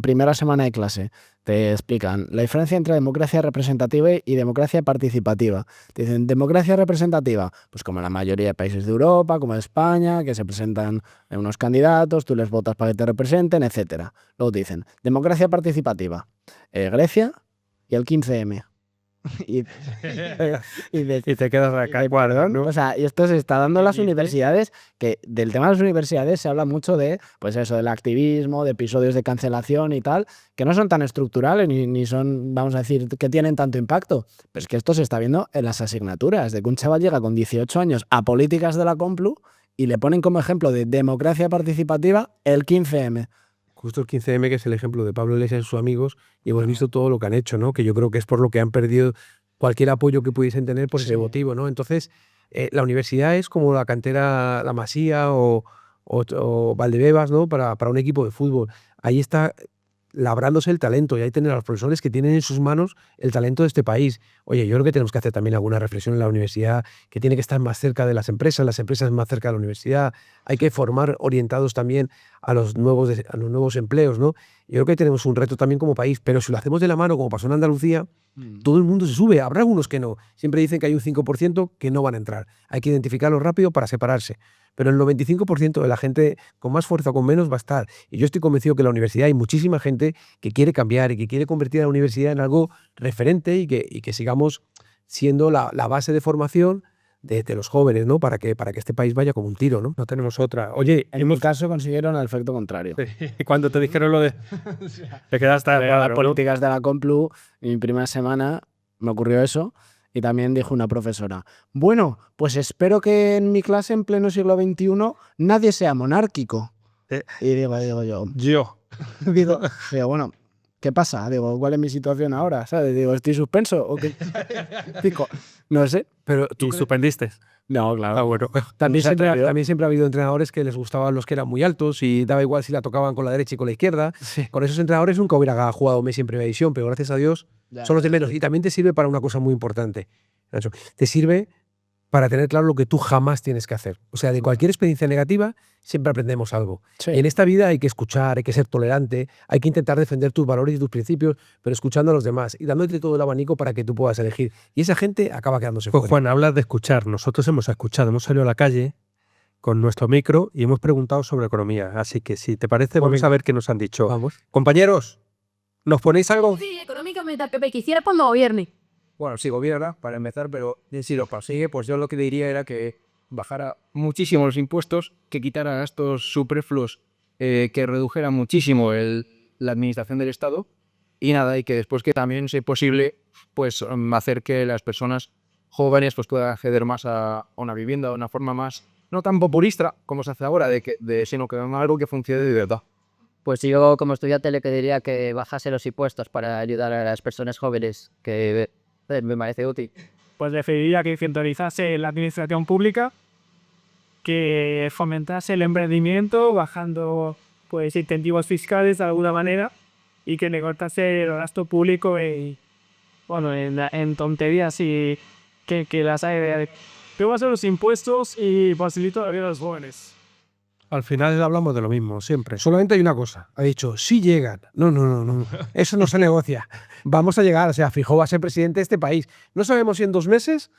primera semana de clase, te explican la diferencia entre democracia representativa y democracia participativa. Te dicen, democracia representativa, pues como la mayoría de países de Europa, como España, que se presentan unos candidatos, tú les votas para que te representen, etcétera. Luego te dicen, democracia participativa, Grecia y el 15M. Y te quedas acá igual, ¿no? o sea, y esto se está dando en las universidades, que del tema de las universidades se habla mucho de, pues eso, del activismo, de episodios de cancelación y tal, que no son tan estructurales ni son, vamos a decir, que tienen tanto impacto. Pero es que esto se está viendo en las asignaturas, de que un chaval llega con 18 años a políticas de la Complu y le ponen como ejemplo de democracia participativa el 15M. Justo el 15M, que es el ejemplo de Pablo Iglesias y sus amigos, y hemos visto todo lo que han hecho, ¿no? Que yo creo que es por lo que han perdido cualquier apoyo que pudiesen tener por ese motivo, ¿no? Entonces, la universidad es como la cantera La Masía o Valdebebas, ¿no? Para un equipo de fútbol. Ahí está labrándose el talento y ahí tener a los profesores que tienen en sus manos el talento de este país. Oye, yo creo que tenemos que hacer también alguna reflexión en la universidad, que tiene que estar más cerca de las empresas más cerca de la universidad. Hay que formar orientados también a los nuevos empleos, ¿no? Yo creo que tenemos un reto también como país, pero si lo hacemos de la mano, como pasó en Andalucía, todo el mundo se sube. Habrá algunos que no. Siempre dicen que hay un 5% que no van a entrar. Hay que identificarlo rápido para separarse. Pero el 95% de la gente, con más fuerza o con menos, va a estar. Y yo estoy convencido que en la universidad hay muchísima gente que quiere cambiar y que quiere convertir a la universidad en algo referente y que sigamos siendo la base de formación de los jóvenes, ¿no? Para que este país vaya como un tiro, ¿no? No tenemos otra. Oye, En mi caso consiguieron el efecto contrario. cuando te dijeron lo de... te quedaste Las claro, ¿no? políticas de la Complu, en mi primera semana me ocurrió eso. Y también dijo una profesora, bueno, pues espero que en mi clase en pleno siglo XXI nadie sea monárquico. Y digo yo, digo, bueno, ¿qué pasa? Digo, ¿cuál es mi situación ahora? ¿Sabes? Digo, ¿estoy suspenso? ¿O qué? Digo, no sé. Pero ¿Y suspendiste? No, claro. Ah, bueno. También siempre ha habido entrenadores que les gustaban los que eran muy altos y daba igual si la tocaban con la derecha y con la izquierda. Sí. Con esos entrenadores nunca hubiera jugado Messi en primera división, pero gracias a Dios son los de menos. Y también te sirve para una cosa muy importante, Nacho. Te sirve para tener claro lo que tú jamás tienes que hacer. O sea, de cualquier experiencia negativa siempre aprendemos algo. Sí. Y en esta vida hay que escuchar, hay que ser tolerante, hay que intentar defender tus valores y tus principios, pero escuchando a los demás y dándote todo el abanico para que tú puedas elegir. Y esa gente acaba quedándose Pues fuera. Juan, hablas de escuchar. Nosotros hemos escuchado, hemos salido a la calle con nuestro micro y hemos preguntado sobre economía. Así que si te parece, vamos a ver qué nos han dicho. Vamos. Compañeros, ¿nos ponéis algo? Sí, económicamente, Pepe, quisiera cuando gobierne. Bueno, sí gobierna, para empezar, pero si lo consigue, pues yo lo que diría era que bajara muchísimo los impuestos, que quitara estos superfluos, que redujera muchísimo la administración del Estado y nada, y que después que también, si es posible, pues hacer que las personas jóvenes pues puedan acceder más a una vivienda de una forma más, no tan populista como se hace ahora, sino que algo que funcione de verdad. Pues yo como estudiante le pediría que bajase los impuestos para ayudar a las personas jóvenes, que me parece útil. Pues preferiría que centralizase la administración pública, que fomentase el emprendimiento bajando pues incentivos fiscales de alguna manera y que le cortase el gasto público en tonterías y que las hay. Yo baso los impuestos y facilito la vida de los jóvenes. Al final hablamos de lo mismo, siempre. Solamente hay una cosa. Ha dicho, sí llegan. No. Eso no se negocia. Vamos a llegar. O sea, Feijóo va a ser presidente de este país. No sabemos si en 2 meses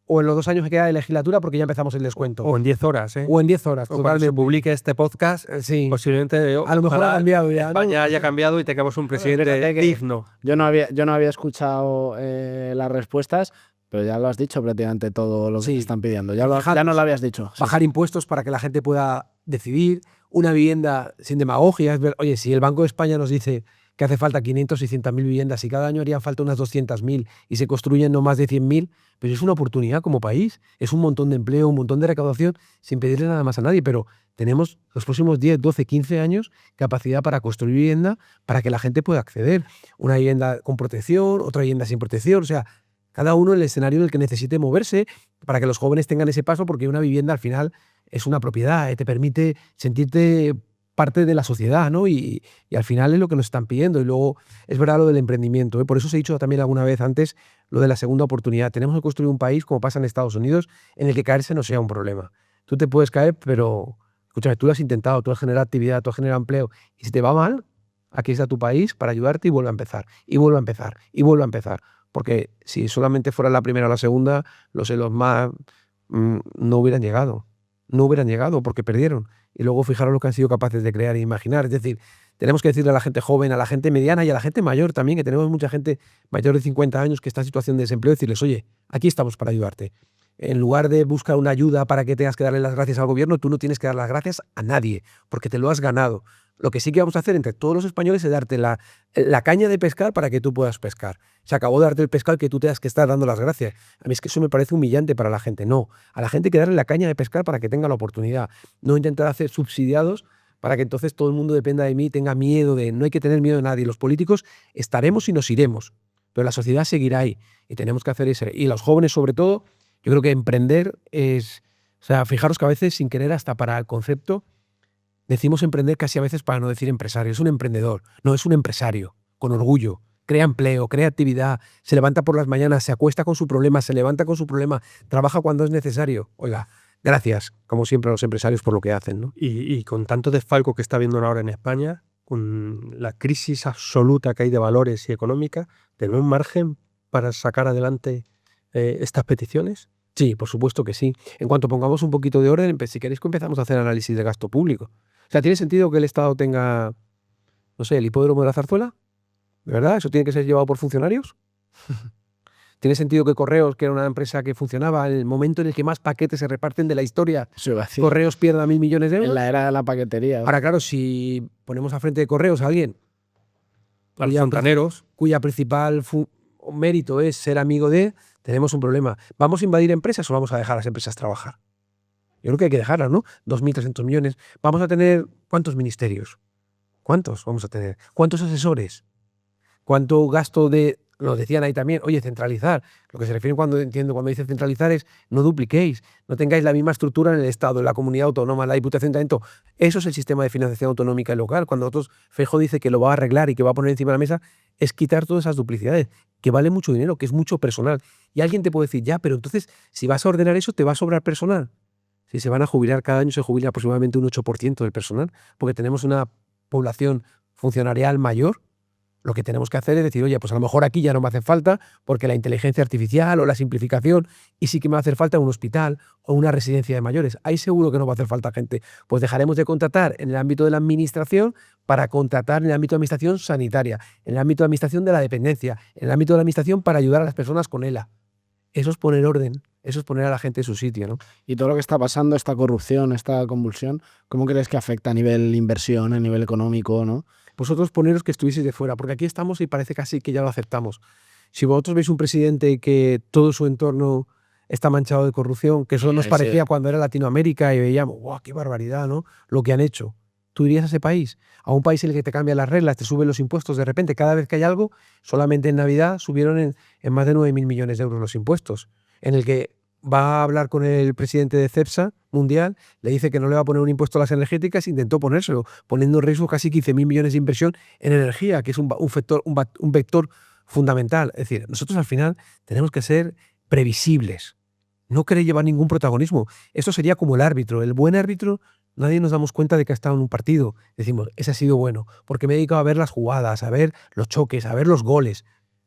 o en los 2 años que queda de legislatura porque ya empezamos el descuento. O en 10 horas, ¿eh? O en 10 horas. O cuando se publique este podcast, Sí. posiblemente A lo mejor ha cambiado ya, ¿no? España haya cambiado y tengamos un presidente Fíjate que- digno. Yo no había escuchado las respuestas, pero ya lo has dicho prácticamente todo lo que Sí. te están pidiendo. Ya no lo habías dicho. Sí, Bajar impuestos para que la gente pueda decidir. Una vivienda sin demagogia. Oye, si el Banco de España nos dice que hace falta 500, 600.000 viviendas y cada año harían falta unas 200.000 y se construyen no más de 100.000, pues es una oportunidad como país, es un montón de empleo, un montón de recaudación sin pedirle nada más a nadie, pero tenemos los próximos 10, 12, 15 años capacidad para construir vivienda para que la gente pueda acceder. Una vivienda con protección, otra vivienda sin protección, o sea, cada uno en el escenario en el que necesite moverse para que los jóvenes tengan ese paso, porque una vivienda al final es una propiedad, te permite sentirte parte de la sociedad, ¿no? Y al final es lo que nos están pidiendo. Y luego es verdad lo del emprendimiento, ¿eh? Por eso os he dicho también alguna vez antes lo de la segunda oportunidad. Tenemos que construir un país, como pasa en Estados Unidos, en el que caerse no sea un problema. Tú te puedes caer, pero escúchame, tú lo has intentado, tú has generado actividad, tú has generado empleo. Y si te va mal, aquí está tu país para ayudarte y vuelve a empezar, y vuelve a empezar, y vuelve a empezar. Porque si solamente fuera la primera o la segunda, los Elon Musk no hubieran llegado. No hubieran llegado porque perdieron. Y luego fijaros lo que han sido capaces de crear e imaginar. Es decir, tenemos que decirle a la gente joven, a la gente mediana y a la gente mayor también, que tenemos mucha gente mayor de 50 años que está en situación de desempleo, decirles, oye, aquí estamos para ayudarte. En lugar de buscar una ayuda para que tengas que darle las gracias al gobierno, tú no tienes que dar las gracias a nadie, porque te lo has ganado. Lo que sí que vamos a hacer entre todos los españoles es darte la caña de pescar para que tú puedas pescar. Se acabó de darte el pescado que tú tengas que estar dando las gracias. A mí es que eso me parece humillante para la gente. No, a la gente hay que darle la caña de pescar para que tenga la oportunidad. No intentar hacer subsidiados para que entonces todo el mundo dependa de mí, tenga miedo de... No hay que tener miedo de nadie. Los políticos estaremos y nos iremos, pero la sociedad seguirá ahí y tenemos que hacer eso. Y los jóvenes sobre todo, yo creo que emprender es... O sea, fijaros que a veces sin querer hasta para el concepto decimos emprender casi a veces para no decir empresario. Es un emprendedor, no es un empresario, con orgullo. Crea empleo, crea actividad, se levanta por las mañanas, se acuesta con su problema, se levanta con su problema, trabaja cuando es necesario. Oiga, gracias, como siempre, a los empresarios por lo que hacen, ¿no? Y con tanto desfalco que está habiendo ahora en España, con la crisis absoluta que hay de valores y económica, ¿tenemos margen para sacar adelante estas peticiones? Sí, por supuesto que sí. En cuanto pongamos un poquito de orden, si queréis que empezamos a hacer análisis de gasto público. O sea, ¿tiene sentido que el Estado tenga, no sé, el hipódromo de la Zarzuela? ¿De verdad? ¿Eso tiene que ser llevado por funcionarios? ¿Tiene sentido que Correos, que era una empresa que funcionaba en el momento en el que más paquetes se reparten de la historia, Eso iba a decir. Correos pierda 1.000 millones de euros? En la era de la paquetería. Ahora, claro, si ponemos a frente de Correos a alguien A los fontaneros. cuya principal mérito es ser amigo de, tenemos un problema. ¿Vamos a invadir empresas o vamos a dejar a las empresas trabajar? Yo creo que hay que dejarlas, ¿no? 2.300 millones. ¿Vamos a tener cuántos ministerios? ¿Cuántos vamos a tener? ¿Cuántos asesores? ¿Cuánto gasto de...? Lo decían ahí también, oye, centralizar. Lo que se refiere cuando dice centralizar es no dupliquéis, no tengáis la misma estructura en el Estado, en la comunidad autónoma, en la Diputación de Talento. Eso es el sistema de financiación autonómica y local. Cuando nosotros, Feijóo dice que lo va a arreglar y que va a poner encima de la mesa, es quitar todas esas duplicidades, que vale mucho dinero, que es mucho personal. Y alguien te puede decir, ya, pero entonces, si vas a ordenar eso, te va a sobrar personal. Si se van a jubilar, cada año se jubila aproximadamente un 8% del personal, porque tenemos una población funcionarial mayor. Lo que tenemos que hacer es decir, oye, pues a lo mejor aquí ya no me hace falta porque la inteligencia artificial o la simplificación, y sí que me va a hacer falta un hospital o una residencia de mayores. Ahí seguro que no va a hacer falta gente. Pues dejaremos de contratar en el ámbito de la administración para contratar en el ámbito de administración sanitaria, en el ámbito de administración de la dependencia, en el ámbito de la administración para ayudar a las personas con ELA. Eso es poner orden, eso es poner a la gente en su sitio, ¿no? Y todo lo que está pasando, esta corrupción, esta convulsión, ¿cómo crees que afecta a nivel inversión, a nivel económico, no? Vosotros poneros que estuvieseis de fuera, porque aquí estamos y parece casi que ya lo aceptamos. Si vosotros veis un presidente que todo su entorno está manchado de corrupción, que eso nos parecía cuando era Latinoamérica y veíamos, ¡guau, qué barbaridad!, ¿no? Lo que han hecho. ¿Tú irías a ese país? A un país en el que te cambian las reglas, te suben los impuestos de repente. Cada vez que hay algo, solamente en Navidad subieron en más de 9.000 millones de euros los impuestos. En el que va a hablar con el presidente de CEPSA mundial, le dice que no le va a poner un impuesto a las energéticas, intentó ponérselo, poniendo en riesgo casi 15.000 millones de inversión en energía, que es un vector fundamental. Es decir, nosotros al final tenemos que ser previsibles, no querer llevar ningún protagonismo. Esto sería como el árbitro. El buen árbitro, nadie nos damos cuenta de que ha estado en un partido. Decimos, ese ha sido bueno, porque me he dedicado a ver las jugadas, a ver los choques, a ver los goles.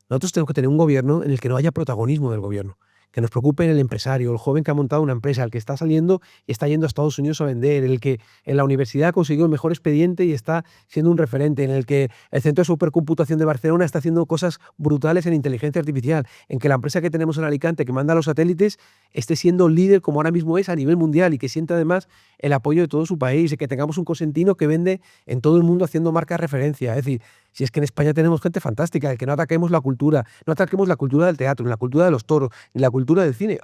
Nosotros tenemos que tener un gobierno en el que no haya protagonismo del gobierno, que nos preocupe el empresario, el joven que ha montado una empresa, el que está saliendo y está yendo a Estados Unidos a vender, el que en la universidad ha conseguido el mejor expediente y está siendo un referente, en el que el Centro de Supercomputación de Barcelona está haciendo cosas brutales en inteligencia artificial, en que la empresa que tenemos en Alicante, que manda los satélites, esté siendo líder como ahora mismo es a nivel mundial y que sienta además el apoyo de todo su país y que tengamos un Cosentino que vende en todo el mundo haciendo marca de referencia. Es decir, si es que en España tenemos gente fantástica, el que no ataquemos la cultura, no ataquemos la cultura del teatro, ni la cultura de los toros, ni la cultura del cine,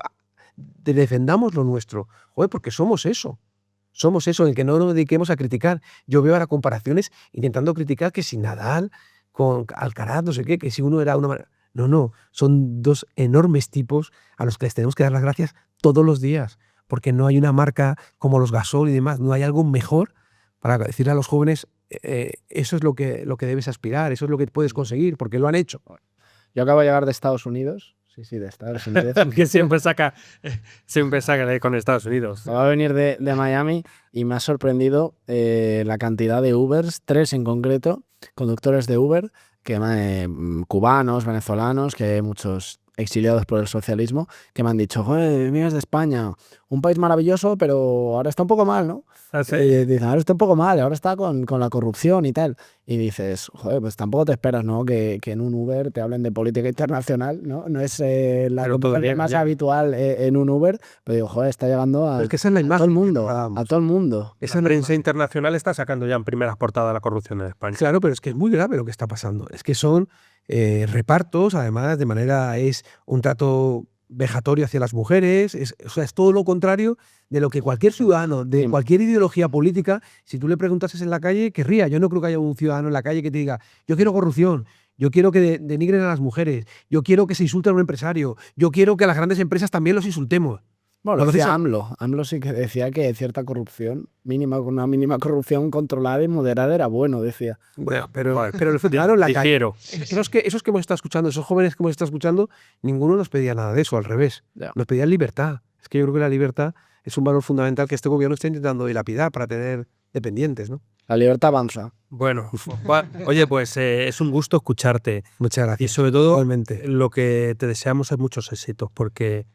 defendamos lo nuestro, joder, porque somos eso. Somos eso, el que no nos dediquemos a criticar. Yo veo ahora comparaciones intentando criticar que si Nadal con Alcaraz, no sé qué, que si uno era una manera. No, son dos enormes tipos a los que les tenemos que dar las gracias todos los días, porque no hay una marca como los Gasol y demás, no hay algo mejor para decirle a los jóvenes, eso es lo que debes aspirar, eso es lo que puedes conseguir, porque lo han hecho. Yo acabo de llegar de Estados Unidos. Sí, de Estados Unidos. Que siempre saca con Estados Unidos. Va a venir de Miami y me ha sorprendido la cantidad de Ubers, 3 en concreto, conductores de Uber, que cubanos, venezolanos, que hay muchos exiliados por el socialismo, que me han dicho, joder, vienes de España, un país maravilloso, pero ahora está un poco mal, ¿no? ¿Ah, sí? Dicen, ahora está un poco mal, ahora está con la corrupción y tal. Y dices, joder, pues tampoco te esperas, ¿no? Que en un Uber te hablen de política internacional, ¿no? No es la Pero conversación todavía más ya. habitual en un Uber, pero digo, joder, está llegando a, Pero es que esa es la a imagen todo el que mundo, dábamos. a todo el mundo. Esa prensa internacional está sacando ya en primeras portadas la corrupción en España. Claro, pero es que es muy grave lo que está pasando. Es que son repartos, además, es un trato vejatorio hacia las mujeres, o sea, es todo lo contrario de lo que cualquier ciudadano, de Sí. cualquier ideología política, si tú le preguntases en la calle, querría. Yo no creo que haya un ciudadano en la calle que te diga, yo quiero corrupción, yo quiero que denigren a las mujeres, yo quiero que se insulte a un empresario, yo quiero que a las grandes empresas también los insultemos. Bueno, lo Entonces, decía AMLO. AMLO sí que decía que cierta corrupción, una mínima corrupción controlada y moderada era bueno, decía. Bueno, pero el ciudadano en la calle, Difiero. esos que hemos estado escuchando, esos jóvenes que hemos estado escuchando, ninguno nos pedía nada de eso, al revés. Ya. Nos pedían libertad. Es que yo creo que la libertad es un valor fundamental que este gobierno está intentando dilapidar para tener dependientes, ¿no? La libertad avanza. Bueno, Juan, oye, pues es un gusto escucharte. Muchas Y gracias. sobre todo, Igualmente. lo que te deseamos es muchos éxitos, porque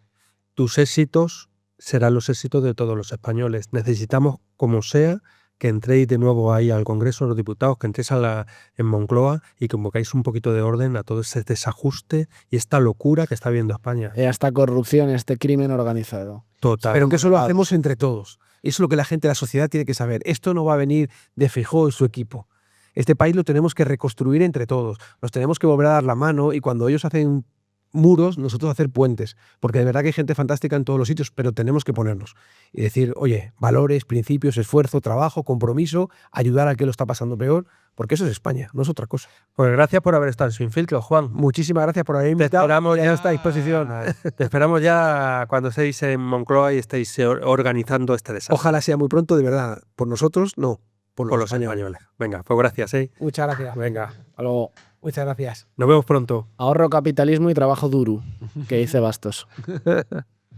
tus éxitos serán los éxitos de todos los españoles. Necesitamos, como sea, que entréis de nuevo ahí al Congreso de los Diputados, que entréis en Moncloa y convocáis un poquito de orden a todo ese desajuste y esta locura que está viendo España. Esta corrupción, este crimen organizado. Total. Pero que eso lo hacemos entre todos. Eso es lo que la gente, la sociedad tiene que saber. Esto no va a venir de Feijóo y su equipo. Este país lo tenemos que reconstruir entre todos. Nos tenemos que volver a dar la mano y cuando ellos hacen muros, nosotros hacer puentes. Porque de verdad que hay gente fantástica en todos los sitios, pero tenemos que ponernos y decir, oye, valores, principios, esfuerzo, trabajo, compromiso, ayudar al que lo está pasando peor, porque eso es España, no es otra cosa. Pues gracias por haber estado en Sin Filtro, Juan. Muchísimas gracias por haberme invitado. esperamos Ya ya a esta disposición. Te esperamos ya cuando estéis en Moncloa y estéis organizando este desastre. Ojalá sea muy pronto, de verdad. Por nosotros, no. Por Por los españoles. Venga, pues gracias, ¿eh? Muchas gracias. Venga, Hasta luego. Muchas gracias. nos vemos pronto. Ahorro, capitalismo y trabajo duro, que dice Bastos.